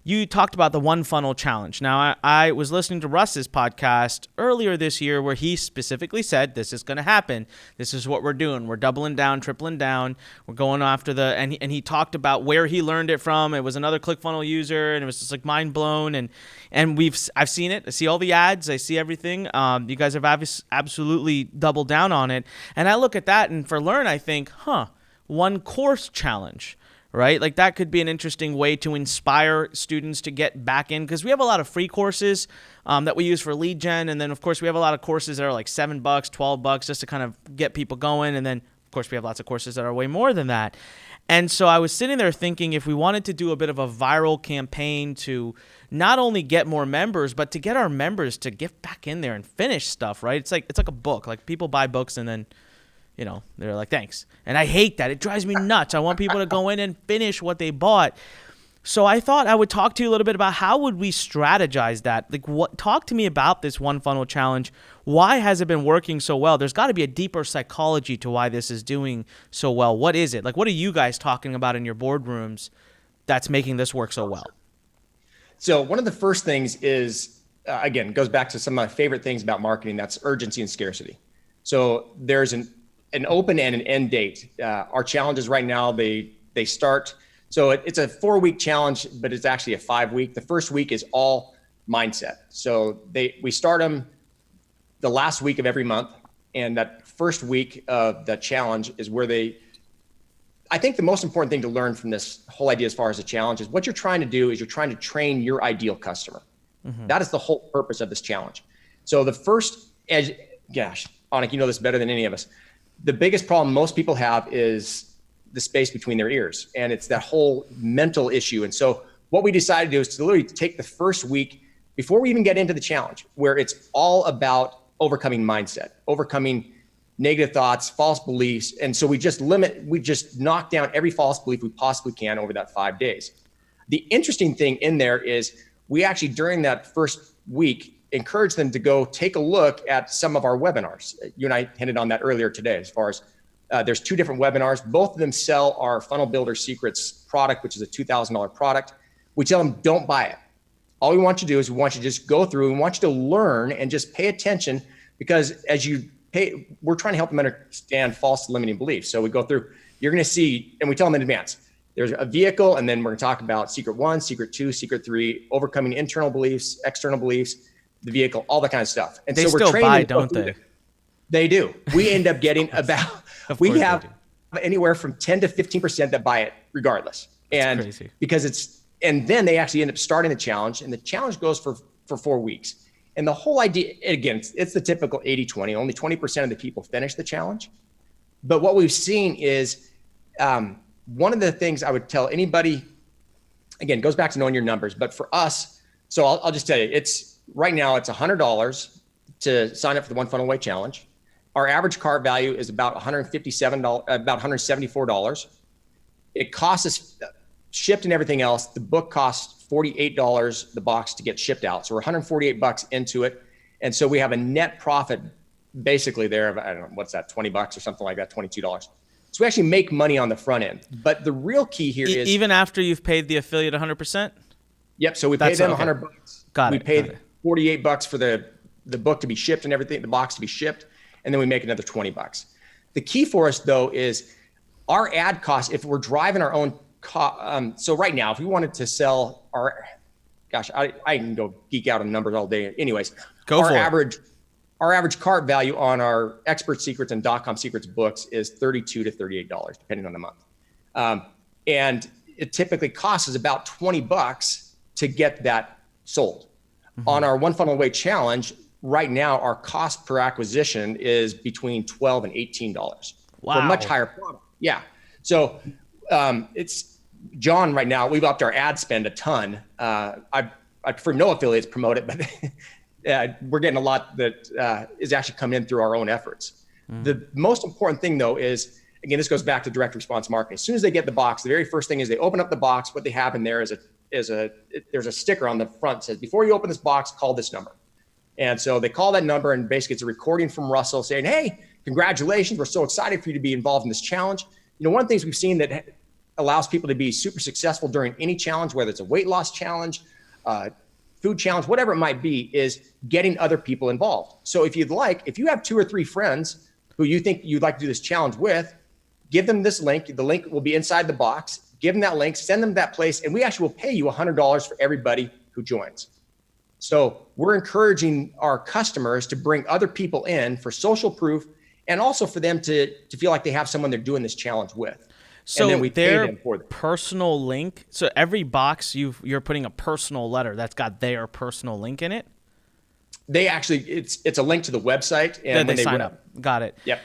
you talked about the one funnel challenge. Now, I was listening to Russ's podcast earlier this year where he specifically said, this is going to happen. This is what we're doing. We're doubling down, tripling down. We're going after and he talked about where he learned it from. It was another ClickFunnels user, and it was just like mind blown. And I've seen it. I see all the ads. I see everything. You guys have absolutely doubled down on it. And I look at that, and for Lurn, I think, one course challenge. Right? Like that could be an interesting way to inspire students to get back in, because we have a lot of free courses that we use for lead gen. And then of course we have a lot of courses that are like $7, $12 just to kind of get people going. And then of course we have lots of courses that are way more than that. And so I was sitting there thinking, if we wanted to do a bit of a viral campaign to not only get more members, but to get our members to get back in there and finish stuff, right? It's like a book. Like people buy books and then they're like, thanks. And I hate that. It drives me nuts. I want people to go in and finish what they bought. So I thought I would talk to you a little bit about how would we strategize that? Like, talk to me about this one funnel challenge. Why has it been working so well? There's got to be a deeper psychology to why this is doing so well. What is it? Like, what are you guys talking about in your boardrooms that's making this work so well? So one of the first things is, again, goes back to some of my favorite things about marketing. That's urgency and scarcity. So there's an open and an end date. Our challenges right now, they start, so it's a 4-week challenge, but it's actually a 5-week. The first week is all mindset. So we start them the last week of every month. And that first week of the challenge is where I think the most important thing to learn from this whole idea as far as the challenge is what you're trying to do is you're trying to train your ideal customer. Mm-hmm. That is the whole purpose of this challenge. So the first edge, gosh, Anik, you know this better than any of us. The biggest problem most people have is the space between their ears, and it's that whole mental issue. And so what we decided to do is to literally take the first week before we even get into the challenge, where it's all about overcoming mindset, overcoming negative thoughts, false beliefs. And so we just knock down every false belief we possibly can over that 5 days. The interesting thing in there is we actually, during that first week, encourage them to go take a look at some of our webinars. You and I hinted on that earlier today, as far as there's 2 different webinars. Both of them sell our Funnel Builder Secrets product, which is a $2,000 product. We tell them, don't buy it. All we want you to do is we want you to just go through and want you to learn and just pay attention, because we're trying to help them understand false limiting beliefs. So we go through, you're going to see, and we tell them in advance, there's a vehicle, and then we're going to talk about secret 1, secret 2, secret 3, overcoming internal beliefs, external beliefs, the vehicle, all that kind of stuff. And they so we're still training buy, don't they? They do. We end up getting we have anywhere from 10 to 15% that buy it regardless. That's crazy. Because and then they actually end up starting the challenge, and the challenge goes for 4 weeks. And the whole idea, again, it's the typical 80-20, only 20% of the people finish the challenge. But what we've seen is one of the things I would tell anybody, again, goes back to knowing your numbers, but for us, so I'll just tell you, right now it's $100 to sign up for the One Funnel Away Challenge. Our average cart value is about $174. It costs us, shipped and everything else, the book costs $48 the box to get shipped out. So we're $148 into it. And so we have a net profit basically there of, I don't know, what's that, $20 or something like that, $22. So we actually make money on the front end. But the real key here is, even after you've paid the affiliate 100%? Yep. So we pay them $100. We paid $48 for the book to be shipped and everything, the box to be shipped, and then we make another $20. The key for us though is our ad costs. If we're driving our own, so right now, if we wanted to sell I can go geek out on numbers all day. Anyways, our average cart value on our Expert Secrets and .com Secrets books is $32 to $38, depending on the month. And it typically costs us about $20 to get that sold. Mm-hmm. On our One Funnel Away Challenge, right now, our cost per acquisition is between $12 and $18 for a much higher product. Yeah. So it's John right now, we've upped our ad spend a ton. I prefer no affiliates promote it, but we're getting a lot that is actually coming in through our own efforts. Mm. The most important thing though is, again, this goes back to direct response marketing. As soon as they get the box, the very first thing is they open up the box. What they have in there there's a sticker on the front that says, before you open this box, call this number. And so they call that number, and basically it's a recording from Russell saying, hey, congratulations. We're so excited for you to be involved in this challenge. You know, one of the things we've seen that allows people to be super successful during any challenge, whether it's a weight loss challenge, food challenge, whatever it might be, is getting other people involved. So if you have 2 or 3 friends who you think you'd like to do this challenge with, give them this link. The link will be inside the box. Give them that link, send them to that place, and we actually will pay you $100 for everybody who joins. So we're encouraging our customers to bring other people in for social proof, and also for them to feel like they have someone they're doing this challenge with. So and then we pay their them for them. personal link. So every box you're putting a personal letter that's got their personal link in it. They actually, it's a link to the website, and Then when they sign up. Got it. Yep.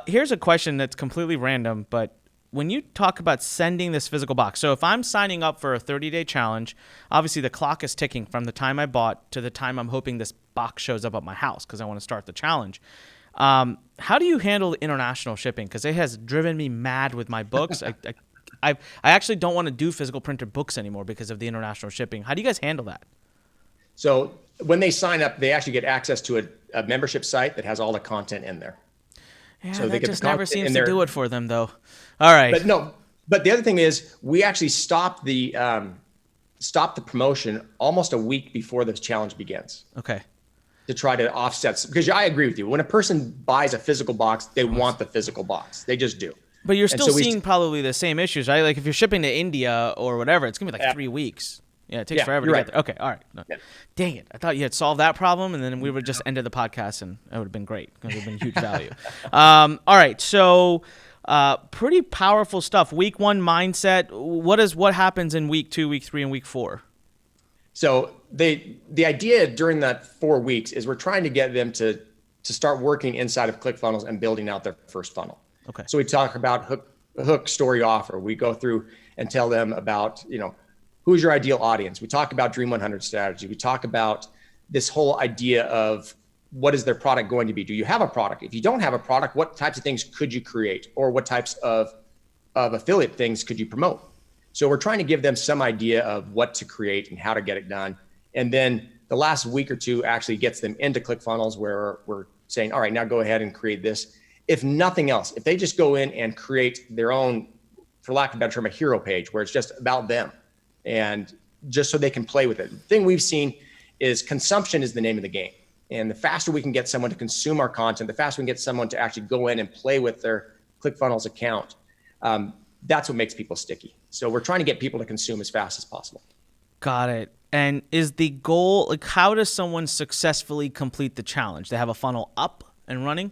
Here's a question that's completely random, but when you talk about sending this physical box, so if I'm signing up for a 30-day challenge, obviously the clock is ticking from the time I bought to the time I'm hoping this box shows up at my house because I want to start the challenge. How do you handle international shipping? Because it has driven me mad with my books. I actually don't want to do physical printed books anymore because of the international shipping. How do you guys handle that? So when they sign up, they actually get access to a membership site that has all the content in there. Yeah, So they that get just the never content seems in to there. do it for them, though. All right. But the other thing is, we actually stopped the promotion almost a week before the challenge begins Okay. to try to offset. Because I agree with you. When a person buys a physical box, they want the physical box. They just do. But you're And still so we- seeing probably the same issues, right? Like if you're shipping to India or whatever, it's gonna be like 3 weeks. Yeah, it takes Yeah, forever to you're get there. Okay, all right. No. Yeah. Dang it! I thought you had solved that problem, and then we would just ended the podcast, and it would have been great. It would have been huge value. All right, so pretty powerful stuff. Week 1 mindset. What happens in week 2, week 3, and week 4? So the idea during that 4 weeks is we're trying to get them to start working inside of ClickFunnels and building out their first funnel. Okay. So we talk about hook, story, offer. We go through and tell them about, who's your ideal audience. We talk about Dream 100 strategy. We talk about this whole idea of what is their product going to be? Do you have a product? If you don't have a product, what types of things could you create? Or what types of affiliate things could you promote? So we're trying to give them some idea of what to create and how to get it done. And then the last week or 2 actually gets them into ClickFunnels, where we're saying, all right, now go ahead and create this. If nothing else, if they just go in and create their own, for lack of a better term, a hero page where it's just about them, and just so they can play with it. The thing we've seen is consumption is the name of the game. And the faster we can get someone to consume our content, the faster we can get someone to actually go in and play with their ClickFunnels account. That's what makes people sticky. So we're trying to get people to consume as fast as possible. Got it. And is the goal, like, how does someone successfully complete the challenge? They have a funnel up and running?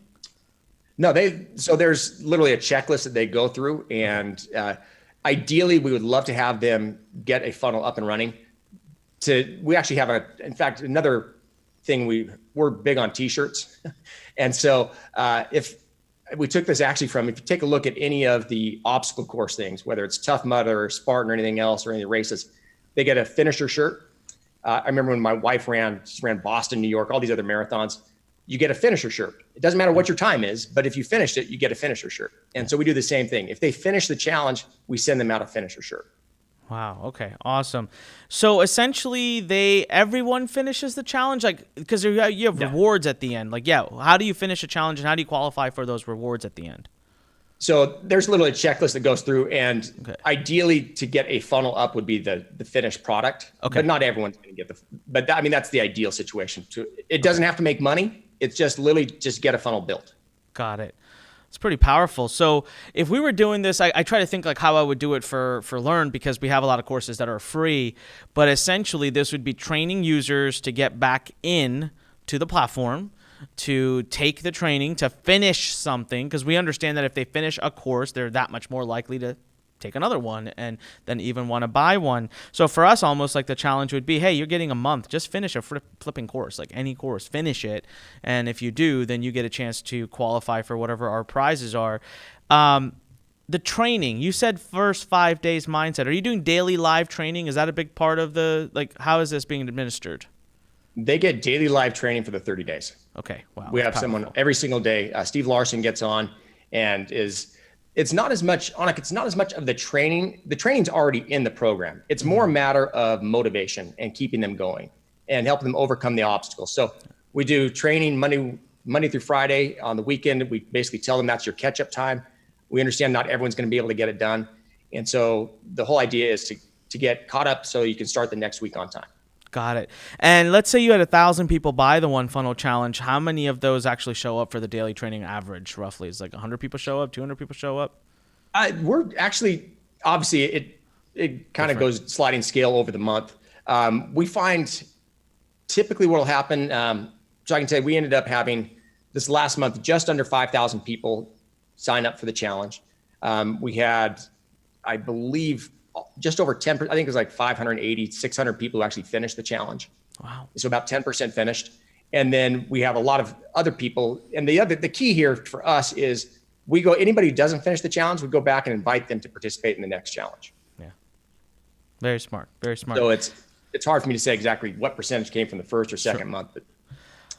No, so there's literally a checklist that they go through, and ideally we would love to have them get a funnel up and running. We actually have in fact, another thing, we're big on t-shirts. And so if we took this actually from, if you take a look at any of the obstacle course things, whether it's Tough Mudder or Spartan or anything else or any of the races, they get a finisher shirt. I remember when my wife ran Boston, New York, all these other marathons, you get a finisher shirt. It doesn't matter what your time is, but if you finished it, you get a finisher shirt. And so we do the same thing. If they finish the challenge, we send them out a finisher shirt. Wow. Okay. Awesome. So essentially, everyone finishes the challenge, like, because you have rewards at the end. Like, how do you finish a challenge, and how do you qualify for those rewards at the end? So there's literally a checklist that goes through, and ideally to get a funnel up would be the finished product. Okay. But not everyone's going to get that's the ideal situation. It doesn't have to make money. It's just literally just get a funnel built. Got it. It's pretty powerful. So if we were doing this, I try to think like how I would do it for Lurn, because we have a lot of courses that are free, but essentially this would be training users to get back in to the platform, to take the training, to finish something, because we understand that if they finish a course, they're that much more likely to take another one and then even want to buy one. So for us, almost like the challenge would be, hey, you're getting a month, just finish a flipping course, like any course, finish it. And if you do, then you get a chance to qualify for whatever our prizes are. The training, you said first 5 days mindset. Are you doing daily live training? Is that a big part of how is this being administered? They get daily live training for the 30 days. Okay. Wow. We have someone every single day. Steve Larson gets on and it's not as much, Anik, it's not as much of the training. The training's already in the program. It's more a matter of motivation and keeping them going and helping them overcome the obstacles. So we do training Monday through Friday. On the weekend, we basically tell them that's your catch-up time. We understand not everyone's going to be able to get it done. And so the whole idea is to get caught up so you can start the next week on time. Got it. And let's say you had 1,000 people buy the One Funnel Challenge. How many of those actually show up for the daily training average, roughly? Is like 100 people show up, 200 people show up? We're actually, obviously, it kind of goes sliding scale over the month. We find typically what will happen, so I can tell you, we ended up having this last month just under 5,000 people sign up for the challenge. We had, I believe, just over 10%, I think it was like 580, 600 people who actually finished the challenge. Wow. So about 10% finished. And then we have a lot of other people. And the key here for us is anybody who doesn't finish the challenge, we go back and invite them to participate in the next challenge. Yeah. Very smart. Very smart. So it's hard for me to say exactly what percentage came from the first or second month, but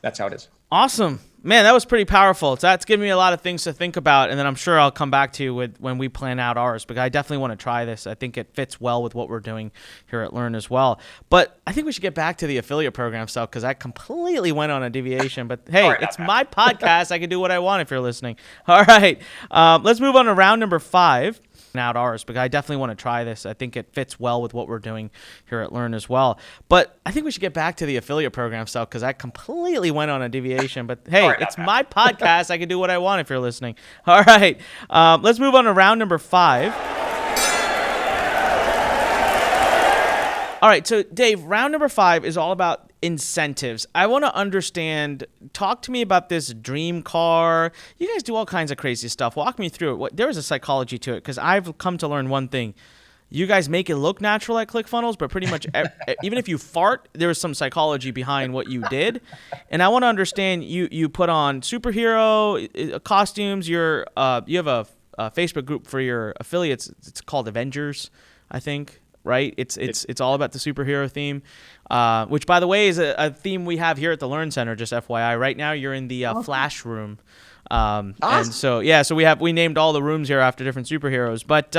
that's how it is. Awesome. Man, that was pretty powerful. That's given me a lot of things to think about, and then I'm sure I'll come back to you when we plan out ours, because I definitely want to try this. I think it fits well with what we're doing here at Lurn as well. But I think we should get back to the affiliate program stuff, because I completely went on a deviation. But hey, it's my podcast. I can do what I want if you're listening. All right. Let's move on to round number 5. Out ours, because I definitely want to try this. I think it fits well with what we're doing here at Lurn as well. But I think we should get back to the affiliate program stuff, because I completely went on a deviation. But hey, it's my podcast. I can do what I want if you're listening. All right. Let's move on to round number 5. All right, so Dave, round number 5 is all about incentives. I want to understand, talk to me about this dream car. You guys do all kinds of crazy stuff. Walk me through it. There is a psychology to it, because I've come to learn one thing. You guys make it look natural at ClickFunnels, but pretty much even if you fart, there's some psychology behind what you did. And I want to understand, you put on superhero costumes. You have a Facebook group for your affiliates. It's called Avengers, I think. Right? It's all about the superhero theme, which, by the way, is a theme we have here at the Lurn Center, just FYI. Right now, you're in the Flash room. Awesome. And so we named all the rooms here after different superheroes. But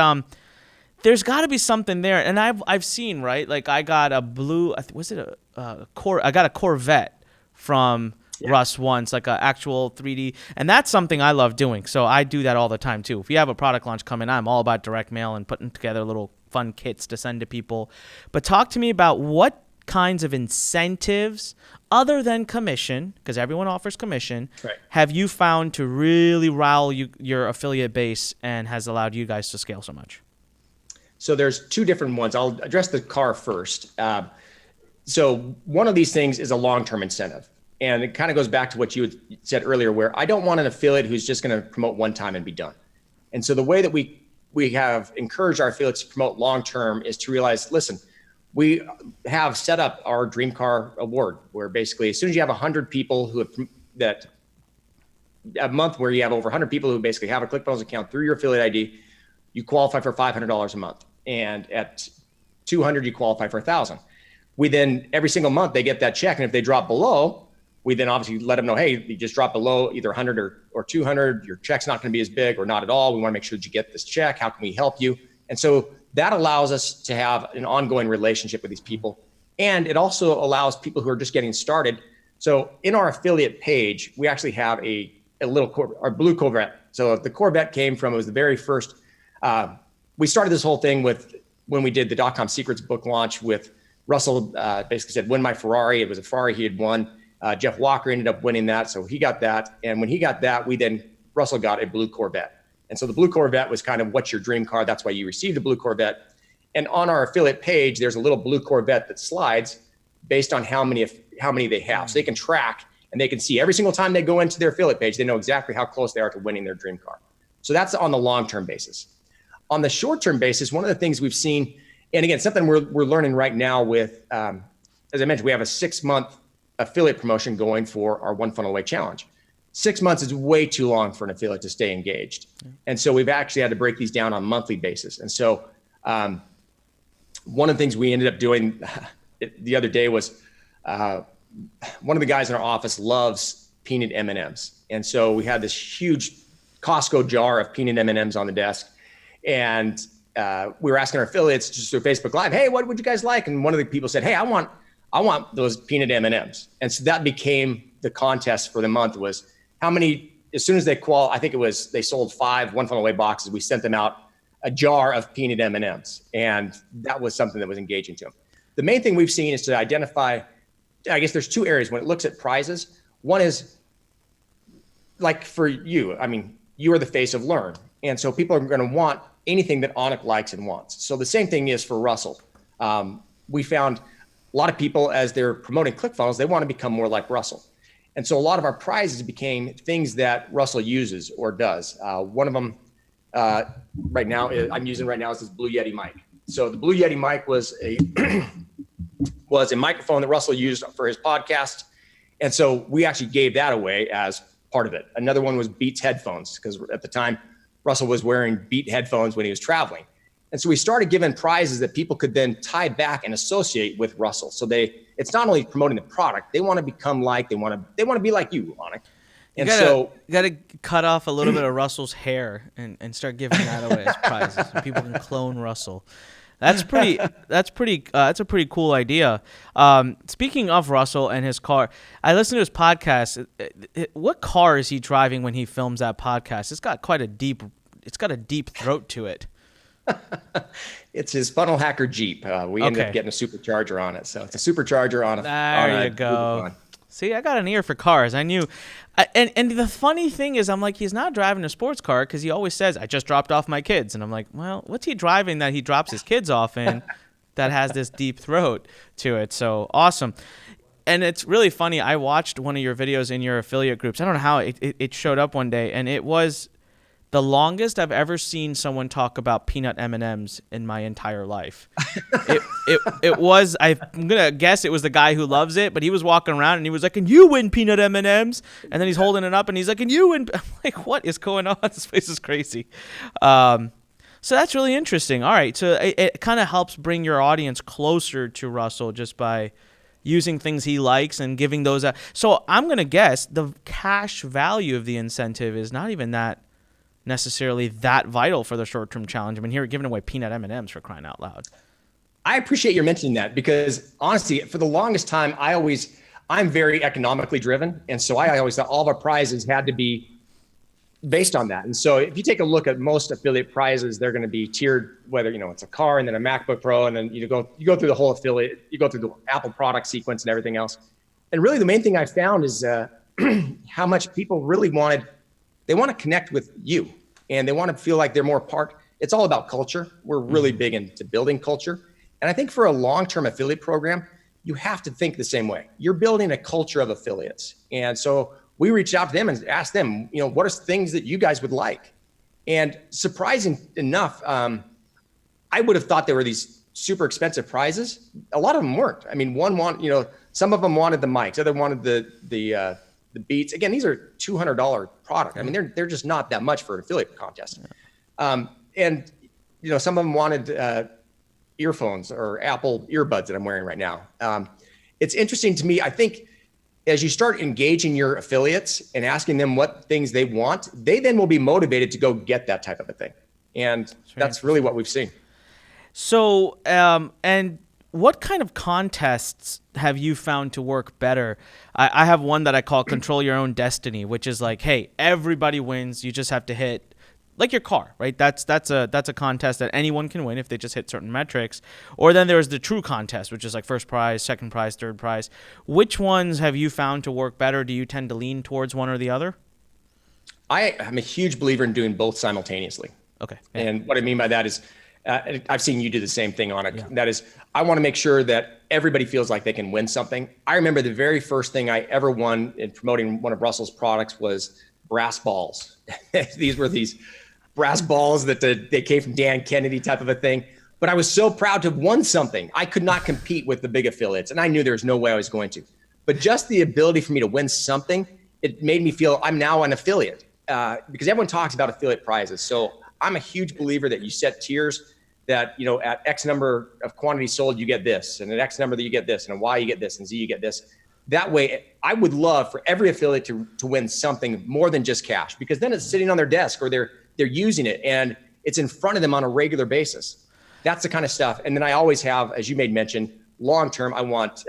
there's got to be something there. And I've seen, right? Like, I got a blue, I got a Corvette from Russ once, like an actual 3D. And that's something I love doing. So I do that all the time, too. If you have a product launch coming, I'm all about direct mail and putting together little fun kits to send to people. But talk to me about what kinds of incentives, other than commission, because everyone offers commission, have you found to really rile your affiliate base and has allowed you guys to scale so much? So there's 2 different ones. I'll address the car first. So one of these things is a long-term incentive. And it kind of goes back to what you had said earlier, where I don't want an affiliate who's just going to promote one time and be done. And so the way that we have encouraged our affiliates to promote long-term is to realize, listen, we have set up our Dream Car Award, where basically as soon as you have 100 people who have a month where you have over 100 people who basically have a ClickFunnels account through your affiliate ID, you qualify for $500 a month. And at 200, you qualify for $1,000. We then, every single month, they get that check. And if they drop below, we then obviously let them know, hey, you just dropped below either 100 or 200. Your check's not going to be as big or not at all. We want to make sure that you get this check. How can we help you? And so that allows us to have an ongoing relationship with these people. And it also allows people who are just getting started. So in our affiliate page, we actually have a little our blue Corvette. So the Corvette it was the very first. We started this whole thing when we did the .com Secrets book launch with Russell, basically said, win my Ferrari. It was a Ferrari he had won. Jeff Walker ended up winning that. So he got that. And when he got that, Russell got a blue Corvette. And so the blue Corvette was kind of, what's your dream car? That's why you received a blue Corvette. And on our affiliate page, there's a little blue Corvette that slides based on how many they have. So they can track and they can see every single time they go into their affiliate page, they know exactly how close they are to winning their dream car. So that's on the long-term basis. On the short-term basis, one of the things we've seen, and again, something we're learning right now with, as I mentioned, we have a 6-month affiliate promotion going for our One Funnel Away challenge. 6 months is way too long for an affiliate to stay engaged. And so we've actually had to break these down on a monthly basis. And so one of the things we ended up doing the other day was one of the guys in our office loves peanut M&Ms. And so we had this huge Costco jar of peanut M&Ms on the desk. And we were asking our affiliates just through Facebook Live, hey, what would you guys like? And one of the people said, hey, I want those peanut M&Ms. And so that became the contest for the month, was how many, as soon as they I think it was, they sold 5 One Funnel Away boxes. We sent them out a jar of peanut M&Ms. And that was something that was engaging to them. The main thing we've seen is to identify, I guess there's two areas when it looks at prizes. One is like for you, I mean, you are the face of Lurn. And so people are going to want anything that Anik likes and wants. So the same thing is for Russell. We found a lot of people, as they're promoting ClickFunnels, they want to become more like Russell. And so a lot of our prizes became things that Russell uses or does. One of them right now I'm using right now is this Blue Yeti mic. So the Blue Yeti mic was a microphone that Russell used for his podcast. And so we actually gave that away as part of it. Another one was Beats headphones, because at the time Russell was wearing Beat headphones when he was traveling. And so we started giving prizes that people could then tie back and associate with Russell. So it's not only promoting the product, they want to become like, they want to be like you, Anik. And you gotta cut off a little bit of Russell's hair and start giving that away as prizes. So people can clone Russell. That's a pretty cool idea. Speaking of Russell and his car, I listened to his podcast. What car is he driving when he films that podcast? It's got a deep throat to it. It's his Funnel Hacker Jeep. We ended up getting a supercharger on it. So it's a supercharger on a. There you go. See, I got an ear for cars. I knew. And the funny thing is, I'm like, he's not driving a sports car because he always says, I just dropped off my kids. And I'm like, well, what's he driving that he drops his kids off in that has this deep throat to it? So awesome. And it's really funny. I watched one of your videos in your affiliate groups. I don't know how it showed up one day, and it was the longest I've ever seen someone talk about peanut M&Ms in my entire life. It was, I'm going to guess it was the guy who loves it, but he was walking around and he was like, "Can you win peanut M&Ms?" And then he's holding it up and he's like, "Can you win?" I'm like, what is going on? This place is crazy. So that's really interesting. All right. So it kind of helps bring your audience closer to Russell just by using things he likes and giving those out. So I'm going to guess the cash value of the incentive is not even that necessarily that vital for the short-term challenge. I mean, here we're giving away peanut M&Ms for crying out loud. I appreciate you mentioning that, because honestly, for the longest time, I'm very economically driven. And so I always thought all of our prizes had to be based on that. And so if you take a look at most affiliate prizes, they're going to be tiered, whether, it's a car and then a MacBook Pro, and then you go through the whole affiliate, you go through the Apple product sequence and everything else. And really the main thing I found is how much people really they want to connect with you, and they want to feel like they're more part. It's all about culture. We're really big into building culture. And I think for a long-term affiliate program, you have to think the same way. You're building a culture of affiliates. And so we reached out to them and asked them, what are things that you guys would like? And surprising enough, I would have thought there were these super expensive prizes. A lot of them weren't. I mean, some of them wanted the mics, other wanted the Beats. Again, these are $200 product. I mean, they're just not that much for an affiliate contest. And some of them wanted earphones or Apple earbuds that I'm wearing right now. It's interesting to me. I think as you start engaging your affiliates and asking them what things they want, they then will be motivated to go get that type of a thing. And that's really what we've seen. So, and what kind of contests have you found to work better? I have one that I call Control Your Own Destiny, which is like, hey, everybody wins. You just have to hit, like your car, right? That's a contest that anyone can win if they just hit certain metrics. Or then there's the true contest, which is like first prize, second prize, third prize. Which ones have you found to work better? Do you tend to lean towards one or the other? I'm a huge believer in doing both simultaneously. Okay. Yeah. And what I mean by that is, I've seen you do the same thing on it. Yeah. That is, I want to make sure that everybody feels like they can win something. I remember the very first thing I ever won in promoting one of Russell's products was brass balls. These were these brass balls that they came from Dan Kennedy type of a thing. But I was so proud to have won something. I could not compete with the big affiliates, and I knew there was no way I was going to. But just the ability for me to win something, it made me feel I'm now an affiliate, because everyone talks about affiliate prizes. So I'm a huge believer that you set tiers that, at X number of quantities sold, you get this, and at X number that you get this, and at Y you get this, and Z you get this. That way, I would love for every affiliate to win something more than just cash, because then it's sitting on their desk or they're using it and it's in front of them on a regular basis. That's the kind of stuff. And then I always have, as you made mention, long-term, I want,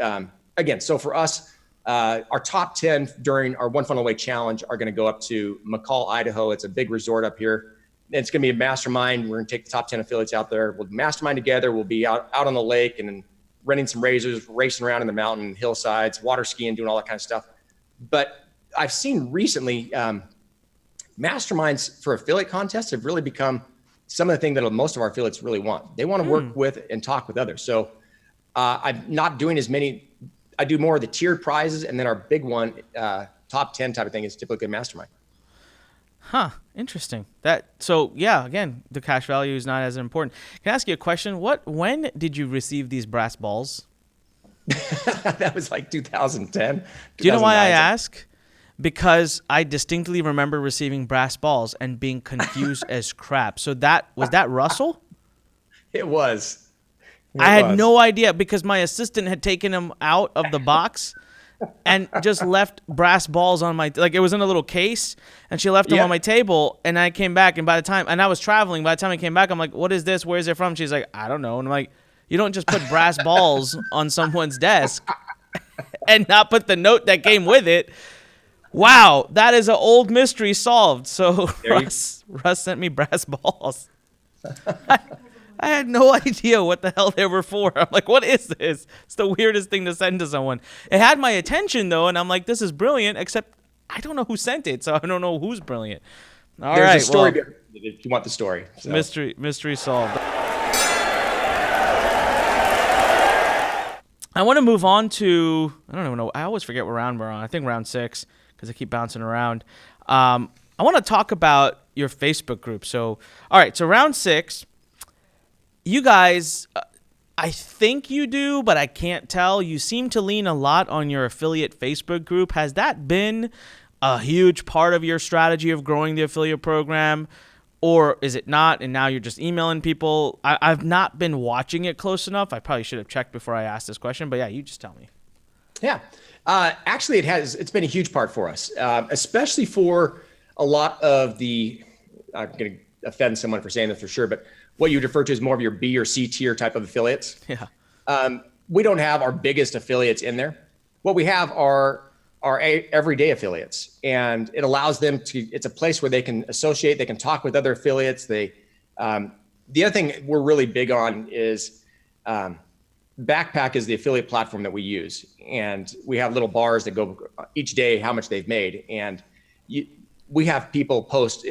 again, so for us, our top 10 during our One Funnel Away challenge are going to go up to McCall, Idaho. It's a big resort up here. it's going to be a mastermind. We're going to take the top 10 affiliates out there. We'll mastermind together. We'll be out on the lake and renting some razors, racing around in the mountain hillsides, water skiing, doing all that kind of stuff. But I've seen recently masterminds for affiliate contests have really become some of the things that most of our affiliates really want. They want to work with and talk with others. So I'm not doing as many. I do more of the tiered prizes, and then our big one, top 10 type of thing, is typically a mastermind. Huh. Interesting. Again, the cash value is not as important. Can I ask you a question? When did you receive these brass balls? That was like 2010. Do you know why I ask? Because I distinctly remember receiving brass balls and being confused as crap. So was that Russell? It was. I had no idea because my assistant had taken them out of the box and just left brass balls on it was in a little case, and she left them on my table, and I came back, and I was traveling, by the time I came back, I'm like, what is this? Where is it from? She's like, I don't know. And I'm like, you don't just put brass balls on someone's desk and not put the note that came with it. Wow, that is an old mystery solved. So Russ sent me brass balls. I had no idea what the hell they were for. I'm like, what is this? It's the weirdest thing to send to someone. It had my attention, though, and I'm like, this is brilliant, except I don't know who sent it, so I don't know who's brilliant. There's a story if you want the story. So. Mystery solved. I want to move on to, I don't even know, I always forget what round we're on. I think round 6, because I keep bouncing around. I want to talk about your Facebook group. So, all right, so round 6. You guys, I think you do, but I can't tell. You seem to lean a lot on your affiliate Facebook group. Has that been a huge part of your strategy of growing the affiliate program, or is it not, and now you're just emailing people? I've not been watching it close enough. I probably should have checked before I asked this question, but yeah, you just tell me. Yeah. Actually, it's been a huge part for us, especially for a lot of I'm going to offend someone for saying this for sure, but what you would refer to as more of your B or C tier type of affiliates. Yeah. We don't have our biggest affiliates in there. What we have are our everyday affiliates, and it allows them it's a place where they can associate, they can talk with other affiliates. The other thing we're really big on is Backpack is the affiliate platform that we use. And we have little bars that go each day, how much they've made. And we have people post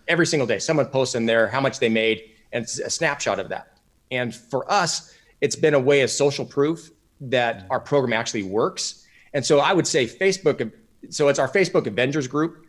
every single day, someone posts in there how much they made, and it's a snapshot of that. And for us, it's been a way of social proof that our program actually works. And so I would say Facebook, so it's our Facebook Avengers group.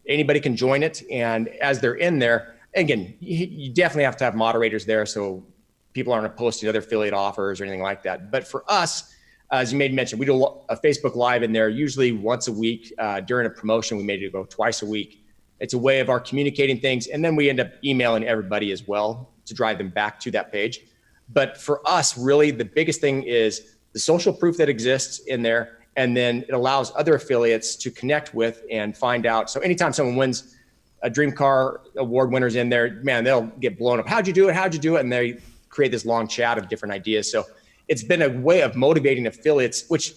Anybody can join it. And as they're in there, again, you definitely have to have moderators there so people aren't posting other affiliate offers or anything like that. But for us, as you made mention, we do a Facebook Live in there usually once a week. During a promotion, we made it go twice a week. It's a way of our communicating things. And then we end up emailing everybody as well to drive them back to that page. But for us, really, the biggest thing is the social proof that exists in there. And then it allows other affiliates to connect with and find out. So anytime someone wins a Dream Car Award winners in there, man, they'll get blown up. How'd you do it? How'd you do it? And they create this long chat of different ideas. So it's been a way of motivating affiliates, which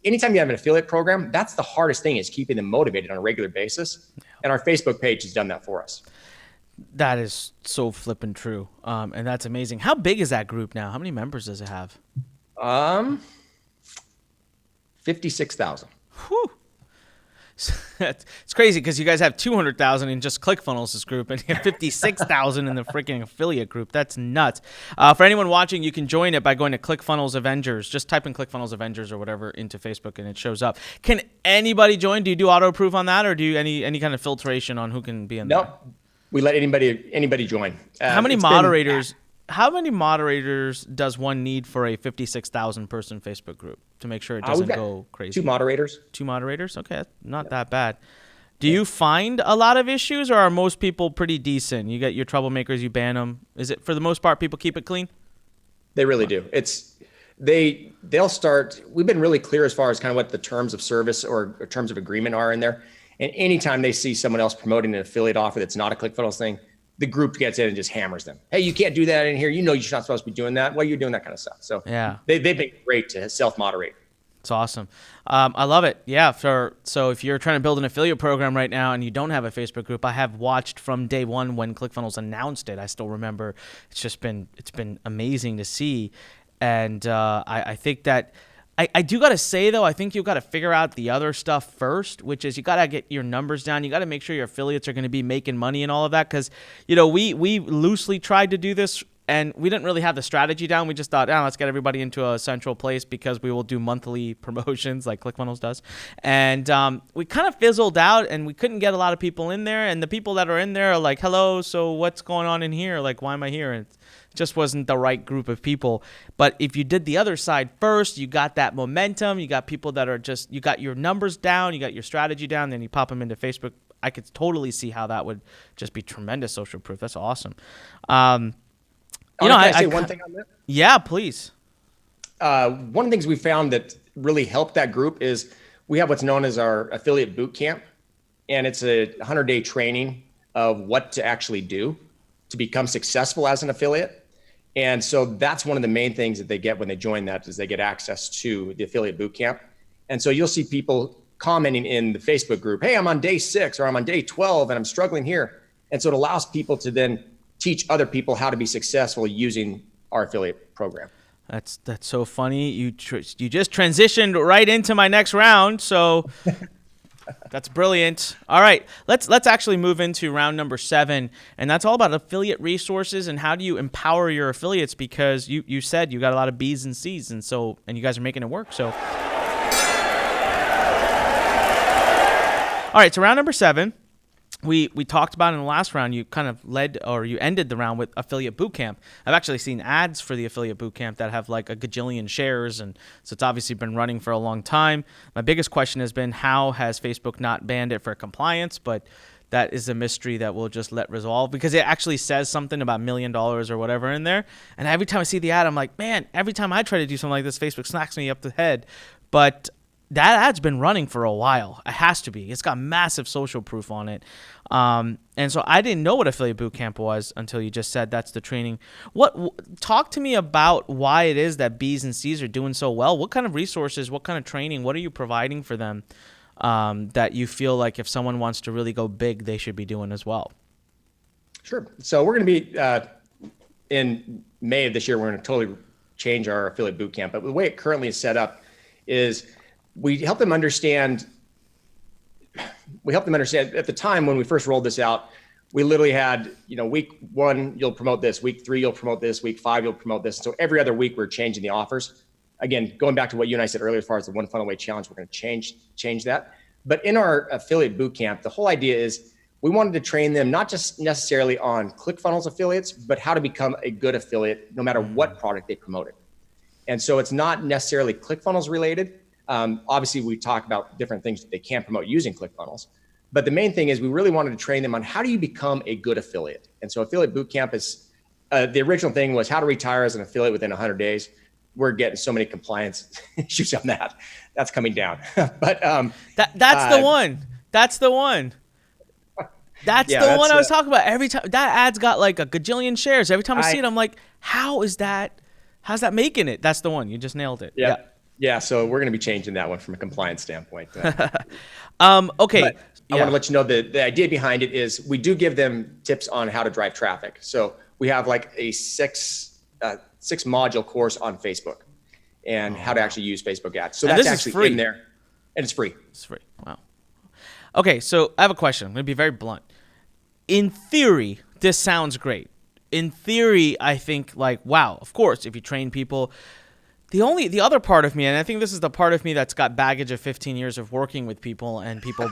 anytime you have an affiliate program, that's the hardest thing, is keeping them motivated on a regular basis. And our Facebook page has done that for us. That is so flippin' true. And that's amazing. How big is that group now? How many members does it have? 56,000. Whew. It's crazy because you guys have 200,000 in just ClickFunnels' group and you have 56,000 in the freaking affiliate group. That's nuts. For anyone watching, you can join it by going to ClickFunnels Avengers. Just type in ClickFunnels Avengers or whatever into Facebook and it shows up. Can anybody join? Do you do auto approve on that, or do you any kind of filtration on who can be in there? Nope. We let anybody join. How many moderators? How many moderators does one need for a 56,000 person Facebook group to make sure it doesn't go crazy? 2 moderators. 2 moderators? Okay, not that bad. Do you find a lot of issues, or are most people pretty decent? You get your troublemakers, you ban them. Is it, for the most part, people keep it clean? They really do. They'll start. We've been really clear as far as kind of what the terms of service or terms of agreement are in there. And anytime they see someone else promoting an affiliate offer that's not a ClickFunnels thing, the group gets in and just hammers them. Hey, you can't do that in here. You know you're not supposed to be doing that. Why are you doing that kind of stuff? So yeah, they've been great to self-moderate. It's awesome. I love it. Yeah. So if you're trying to build an affiliate program right now and you don't have a Facebook group, I have watched from day one when ClickFunnels announced it. I still remember. It's been amazing to see. And I think that I do got to say, though, I think you got to figure out the other stuff first, which is you got to get your numbers down. You got to make sure your affiliates are going to be making money and all of that. Because, we loosely tried to do this and we didn't really have the strategy down. We just thought, let's get everybody into a central place because we will do monthly promotions like ClickFunnels does. And we kind of fizzled out and we couldn't get a lot of people in there. And the people that are in there are like, hello, so what's going on in here? Like, why am I here? And it just wasn't the right group of people. But if you did the other side first, you got that momentum. You got people that are you got your numbers down, you got your strategy down, then you pop them into Facebook. I could totally see how that would just be tremendous social proof. That's awesome. Can I say one thing on that? Yeah, please. One of the things we found that really helped that group is we have what's known as our affiliate boot camp. And it's a 100-day training of what to actually do to become successful as an affiliate. And so that's one of the main things that they get when they join that is they get access to the affiliate boot camp. And so you'll see people commenting in the Facebook group, hey, I'm on day 6 or I'm on day 12 and I'm struggling here. And so it allows people to then teach other people how to be successful using our affiliate program. That's so funny. You just transitioned right into my next round, so that's brilliant. All right, let's actually move into round number 7, and that's all about affiliate resources and how do you empower your affiliates, because you said you got a lot of B's and C's, and you guys are making it work. So, all right, so round number 7. We talked about in the last round, you kind of you ended the round with affiliate bootcamp. I've actually seen ads for the affiliate bootcamp that have like a gajillion shares, and so it's obviously been running for a long time. My biggest question has been, how has Facebook not banned it for compliance? But that is a mystery that we'll just let resolve, because it actually says something about $1 million or whatever in there. And every time I see the ad, I'm like, man, every time I try to do something like this, Facebook smacks me up the head. But that ad's been running for a while. It has to be. It's got massive social proof on it. And so I didn't know what affiliate bootcamp was until you just said that's the training. Talk to me about why it is that B's and C's are doing so well. What kind of resources, what kind of training, what are you providing for them that you feel like if someone wants to really go big, they should be doing as well? Sure. So we're going to be in May of this year, we're going to totally change our affiliate bootcamp. But the way it currently is set up is we help them understand at the time when we first rolled this out, we literally had, week 1, you'll promote this, week 3, you'll promote this, week 5, you'll promote this. So every other week we're changing the offers. Again, going back to what you and I said earlier, as far as the one funnel away challenge, we're going to change that. But in our affiliate bootcamp, the whole idea is we wanted to train them not just necessarily on ClickFunnels affiliates, but how to become a good affiliate no matter what product they promoted. And so it's not necessarily ClickFunnels related. Obviously, we talk about different things that they can promote using ClickFunnels. But the main thing is we really wanted to train them on how do you become a good affiliate. And so affiliate bootcamp is, the original thing was how to retire as an affiliate within 100 days. We're getting so many compliance issues on that. That's coming down. But that's the one. That's the one. That's the one I was talking about. Every time that ad's got like a gajillion shares. Every time I see it, I'm like, how's that making it? That's the one. You just nailed it. Yeah. Yeah, so we're going to be changing that one from a compliance standpoint. Okay. But I want to let you know the idea behind it is we do give them tips on how to drive traffic. So we have like a six module course on Facebook and how to actually use Facebook ads. So that's actually free in there, and it's free. It's free. Wow. Okay, so I have a question. I'm going to be very blunt. In theory, this sounds great. In theory, I think like, wow, of course, if you train people. The other part of me, and I think this is the part of me that's got baggage of 15 years of working with people and people,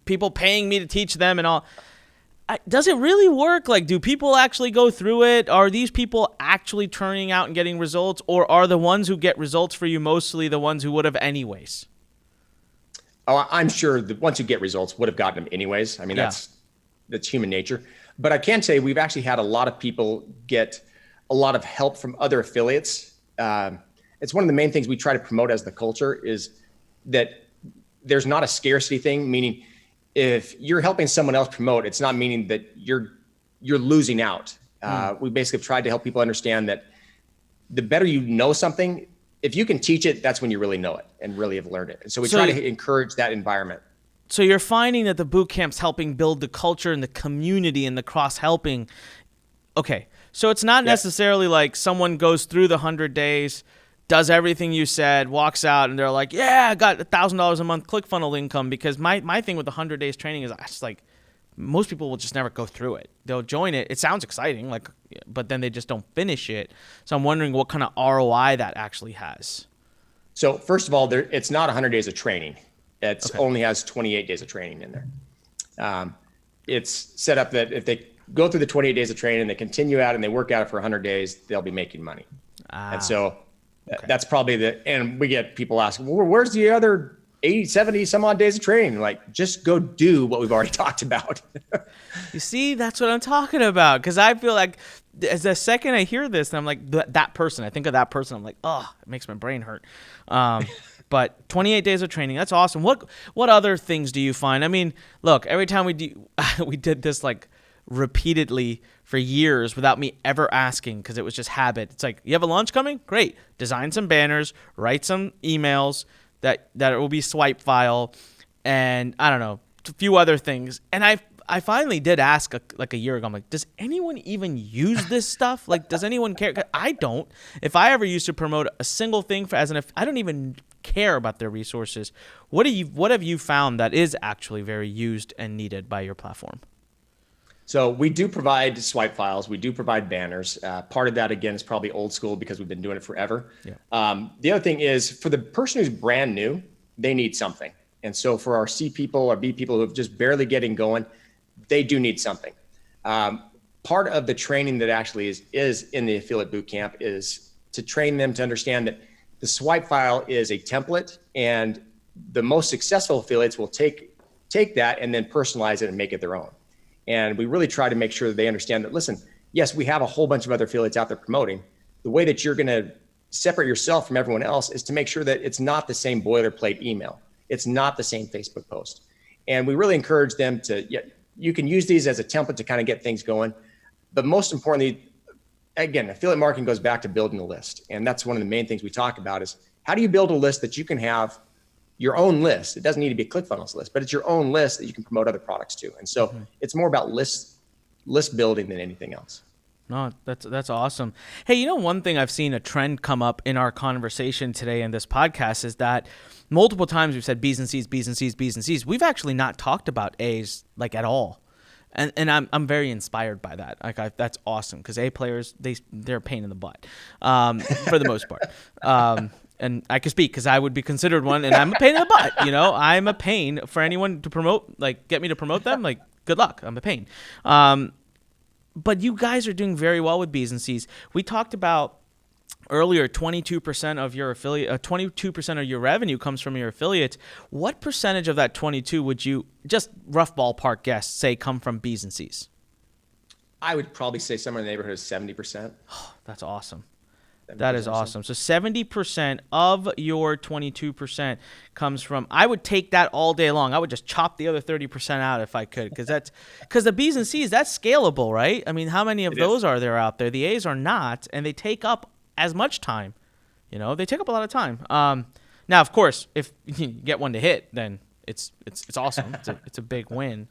people paying me to teach them and all. Does it really work? Like, do people actually go through it? Are these people actually turning out and getting results? Or are the ones who get results for you mostly the ones who would have anyways? Oh, I'm sure the ones who get results would have gotten them anyways. I mean, that's human nature. But I can say we've actually had a lot of people get a lot of help from other affiliates. It's one of the main things we try to promote as the culture is that there's not a scarcity thing, meaning if you're helping someone else promote, it's not meaning that you're losing out. We basically have tried to help people understand that the better you know something, if you can teach it, that's when you really know it and really have learned it. And so we try to encourage that environment. So you're finding that the boot camp's helping build the culture and the community and the cross-helping. Okay, so it's not necessarily like someone goes through the 100 days, does everything you said, walks out, and they're like, yeah, I got $1,000 a month ClickFunnels income. Because my thing with the 100 days training is just like, most people will just never go through it. They'll join it. It sounds exciting, but then they just don't finish it. So I'm wondering what kind of ROI that actually has. So first of all, it's not 100 days of training. It only has 28 days of training in there. It's set up that if they go through the 28 days of training and they continue out and they work at it for 100 days, they'll be making money. And so that's probably and we get people asking, well, where's the other 80, 70, some odd days of training? Like, just go do what we've already talked about. You see, that's what I'm talking about. Because I feel like as the second I hear this, I'm like, that person, I think of that person, I'm like, oh, it makes my brain hurt. But 28 days of training, that's awesome. What other things do you find? I mean, look, every time we did this like repeatedly for years without me ever asking, because it was just habit. It's like, you have a launch coming? Great. Design some banners, write some emails, that it will be swipe file, and I don't know, a few other things. And I finally did ask a year ago, I'm like, does anyone even use this stuff? Like, does anyone care? I don't. If I ever used to promote a single thing I don't even care about their resources. What have you found that is actually very used and needed by your platform? So we do provide swipe files. We do provide banners. Part of that, again, is probably old school because we've been doing it forever. Yeah. The other thing is, for the person who's brand new, they need something. And so for our C people or B people who have just barely getting going, they do need something. Part of the training that actually is in the affiliate bootcamp is to train them to understand that the swipe file is a template, and the most successful affiliates will take that and then personalize it and make it their own. And we really try to make sure that they understand that, listen, yes, we have a whole bunch of other affiliates out there promoting. The way that you're going to separate yourself from everyone else is to make sure that it's not the same boilerplate email. It's not the same Facebook post. And we really encourage them you can use these as a template to kind of get things going. But most importantly, again, affiliate marketing goes back to building a list. And that's one of the main things we talk about is, how do you build a list that you can have your own list? It doesn't need to be a ClickFunnels list, but it's your own list that you can promote other products to. And so it's more about list building than anything else. No, that's awesome. Hey, one thing I've seen a trend come up in our conversation today in this podcast is that multiple times we've said B's and C's, B's and C's, B's and C's. We've actually not talked about A's like at all. And I'm very inspired by that. That's awesome, because A players, they're a pain in the butt for the most part. And I can speak because I would be considered one, and I'm a pain in the butt. I'm a pain for anyone to promote, get me to promote them. Good luck. I'm a pain. But you guys are doing very well with B's and C's. We talked about earlier, 22% of your affiliate, 22% of your revenue comes from your affiliates. What percentage of that 22 would you, just rough ballpark guess, say come from B's and C's? I would probably say somewhere in the neighborhood of 70%. Oh, that's awesome. That is awesome. So 70% of your 22% comes from, I would take that all day long. I would just chop the other 30% out if I could, because the B's and C's, that's scalable, right? I mean, how many of those are there out there? The A's are not, and they take up as much time. They take up a lot of time. Now, of course, if you get one to hit, then it's awesome. It's a big win.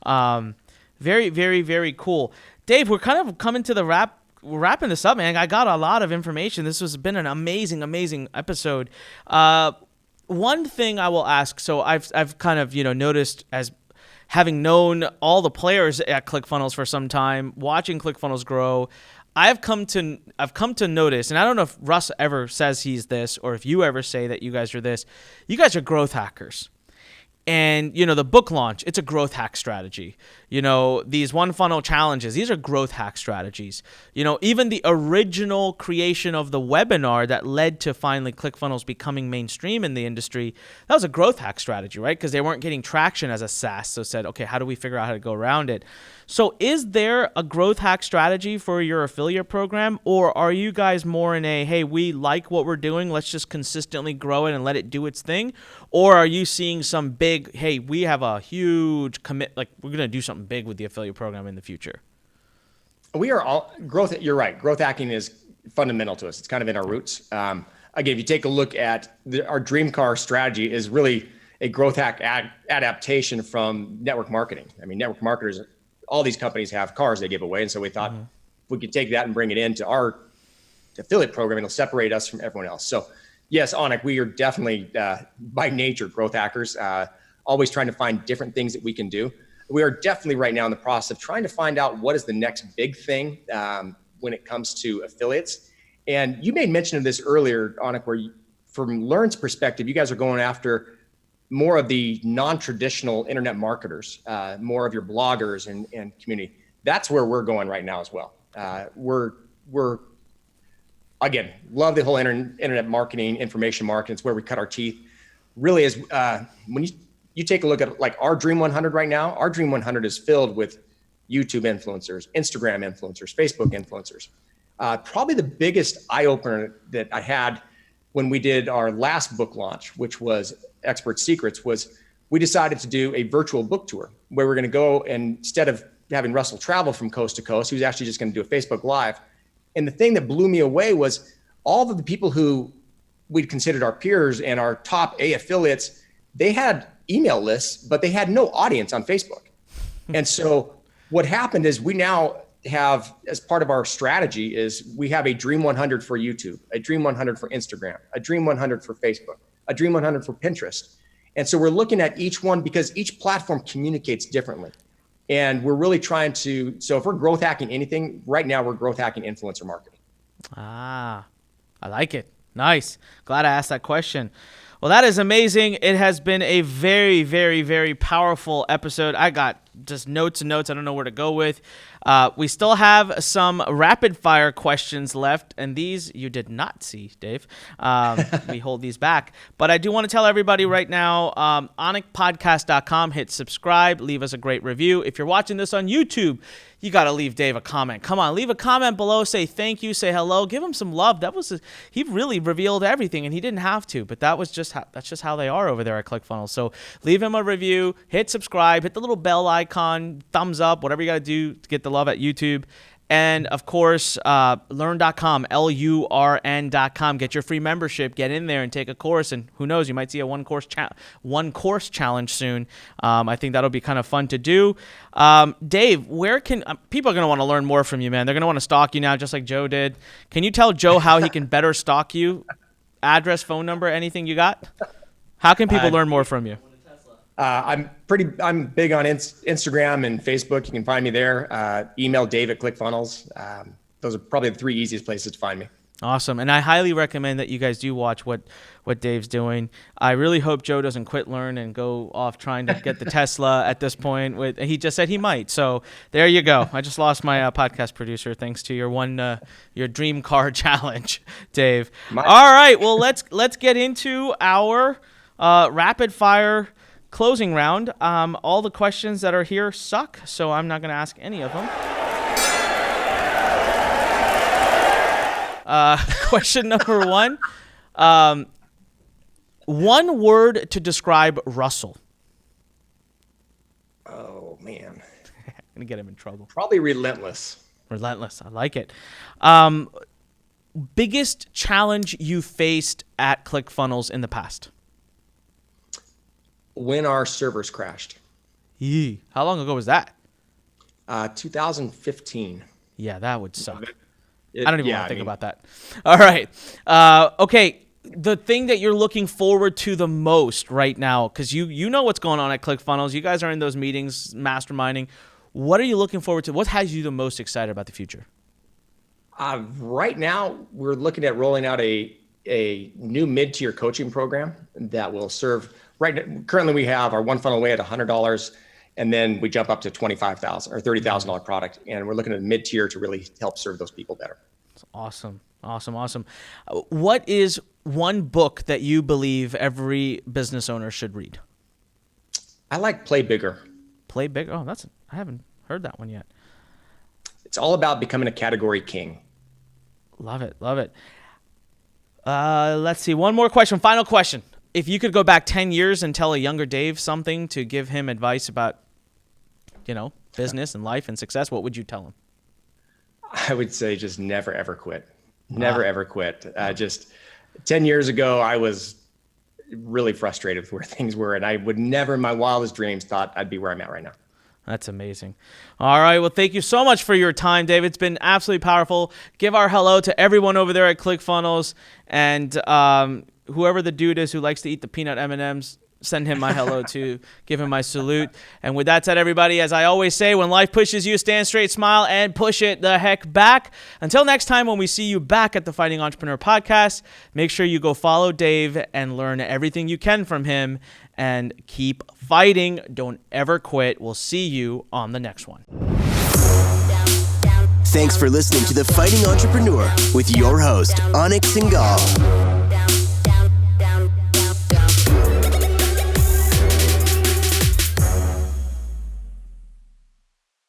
Very, very, very cool. Dave, we're kind of coming to we're wrapping this up, man. I got a lot of information. This has been an amazing, amazing episode. One thing I will ask, so I've kind of, noticed, as having known all the players at ClickFunnels for some time, watching ClickFunnels grow, I've come to notice, and I don't know if Russ ever says he's this, or if you ever say that you guys are this, you guys are growth hackers. And, the book launch, it's a growth hack strategy. These one funnel challenges, these are growth hack strategies. Even the original creation of the webinar that led to finally ClickFunnels becoming mainstream in the industry, that was a growth hack strategy, right? Because they weren't getting traction as a SaaS. So said, okay, how do we figure out how to go around it? So is there a growth hack strategy for your affiliate program? Or are you guys more in a, hey, we like what we're doing, let's just consistently grow it and let it do its thing? Or are you seeing some big, hey, we have a huge commit, we're going to do something big with the affiliate program in the future? We are all growth. You're right. Growth hacking is fundamental to us. It's kind of in our roots. again, if you take a look at our dream car strategy is really a growth hack adaptation from network marketing. I mean, network marketers, all these companies have cars they give away. And so we thought if we could take that and bring it into our affiliate program, it'll separate us from everyone else. So yes, Anik, we are definitely by nature growth hackers, always trying to find different things that we can do. We are definitely right now in the process of trying to find out what is the next big thing when it comes to affiliates. And you made mention of this earlier, Anik, where from Lurn's perspective, you guys are going after more of the non-traditional internet marketers, more of your bloggers and community. That's where we're going right now as well. We're again, love the whole internet marketing, information marketing. It's where we cut our teeth. Really is when you take a look at like our Dream 100 right now, our Dream 100 is filled with YouTube influencers, Instagram influencers, Facebook influencers. Probably the biggest eye opener that I had when we did our last book launch, which was Expert Secrets, was we decided to do a virtual book tour where we're going to go, and instead of having Russell travel from coast to coast, he was actually just going to do a Facebook Live. And the thing that blew me away was all of the people who we'd considered our peers and our top A affiliates, they had email lists, but they had no audience on Facebook. And so what happened is we now have, as part of our strategy, is we have a Dream 100 for YouTube, a Dream 100 for Instagram, a Dream 100 for Facebook, a Dream 100 for Pinterest. And so we're looking at each one because each platform communicates differently. And we're really trying to, so if we're growth hacking anything, right now we're growth hacking influencer marketing. Ah, I like it. Nice. Glad I asked that question. Well, that is amazing. It has been a very, very, very powerful episode. I got just notes and notes. I don't know where to go with. We still have some rapid fire questions left, and these you did not see, Dave. We hold these back. But I do want to tell everybody right now, onikpodcast.com, hit subscribe, leave us a great review. If you're watching this on YouTube, you got to leave Dave a comment. Come on, leave a comment below, say thank you, say hello, give him some love. He really revealed everything, and he didn't have to, but that's just how they are over there at ClickFunnels. So leave him a review, hit subscribe, hit the little bell icon, thumbs up, whatever you got to do to get the love at YouTube. And of course, Lurn.com, Lurn.com. Get your free membership. Get in there and take a course. And who knows, you might see a one course challenge soon. I think that'll be kind of fun to do. Dave, where can people are going to want to learn more from you, man? They're going to want to stalk you now, just like Joe did. Can you tell Joe how he can better stalk you? Address, phone number, anything you got? How can people learn more from you? I'm big on Instagram and Facebook. You can find me there. Email Dave at ClickFunnels. Those are probably the three easiest places to find me. Awesome. And I highly recommend that you guys do watch what Dave's doing. I really hope Joe doesn't quit Lurn and go off trying to get the Tesla at this point. He just said he might. So there you go. I just lost my podcast producer thanks to your dream car challenge, Dave. All right. Well, let's get into our rapid fire closing round. All the questions that are here suck, so I'm not going to ask any of them. Question number one. One word to describe Russell. Oh, man. I'm going to get him in trouble. Probably relentless. Relentless. I like it. Biggest challenge you faced at ClickFunnels in the past? When our servers crashed. Yee. How long ago was that? 2015. Yeah, that would suck. I don't even want to think about that. All right. Okay. The thing that you're looking forward to the most right now, because you know what's going on at ClickFunnels. You guys are in those meetings, masterminding. What are you looking forward to? What has you the most excited about the future? Right now, we're looking at rolling out a new mid-tier coaching program that will serve. Currently, we have our one funnel away at $100, and then we jump up to $25,000 or $30,000 product, and we're looking at mid-tier to really help serve those people better. That's awesome. What is one book that you believe every business owner should read? I like Play Bigger. Play Bigger. Oh, I haven't heard that one yet. It's all about becoming a category king. Love it. Let's see. One more question. Final question. If you could go back 10 years and tell a younger Dave something to give him advice about, business and life and success, what would you tell him? I would say just never, ever quit. Never, ever quit. 10 years ago, I was really frustrated with where things were, and I would never in my wildest dreams thought I'd be where I'm at right now. That's amazing. All right. Well, thank you so much for your time, Dave. It's been absolutely powerful. Give our hello to everyone over there at ClickFunnels, and whoever the dude is who likes to eat the peanut M&Ms, send him my hello too. Give him my salute. And with that said, everybody, as I always say, when life pushes you, stand straight, smile, and push it the heck back. Until next time, when we see you back at the Fighting Entrepreneur Podcast, make sure you go follow Dave and learn everything you can from him, and keep fighting. Don't ever quit. We'll see you on the next one. Thanks for listening to The Fighting Entrepreneur with your host, Anik Singal.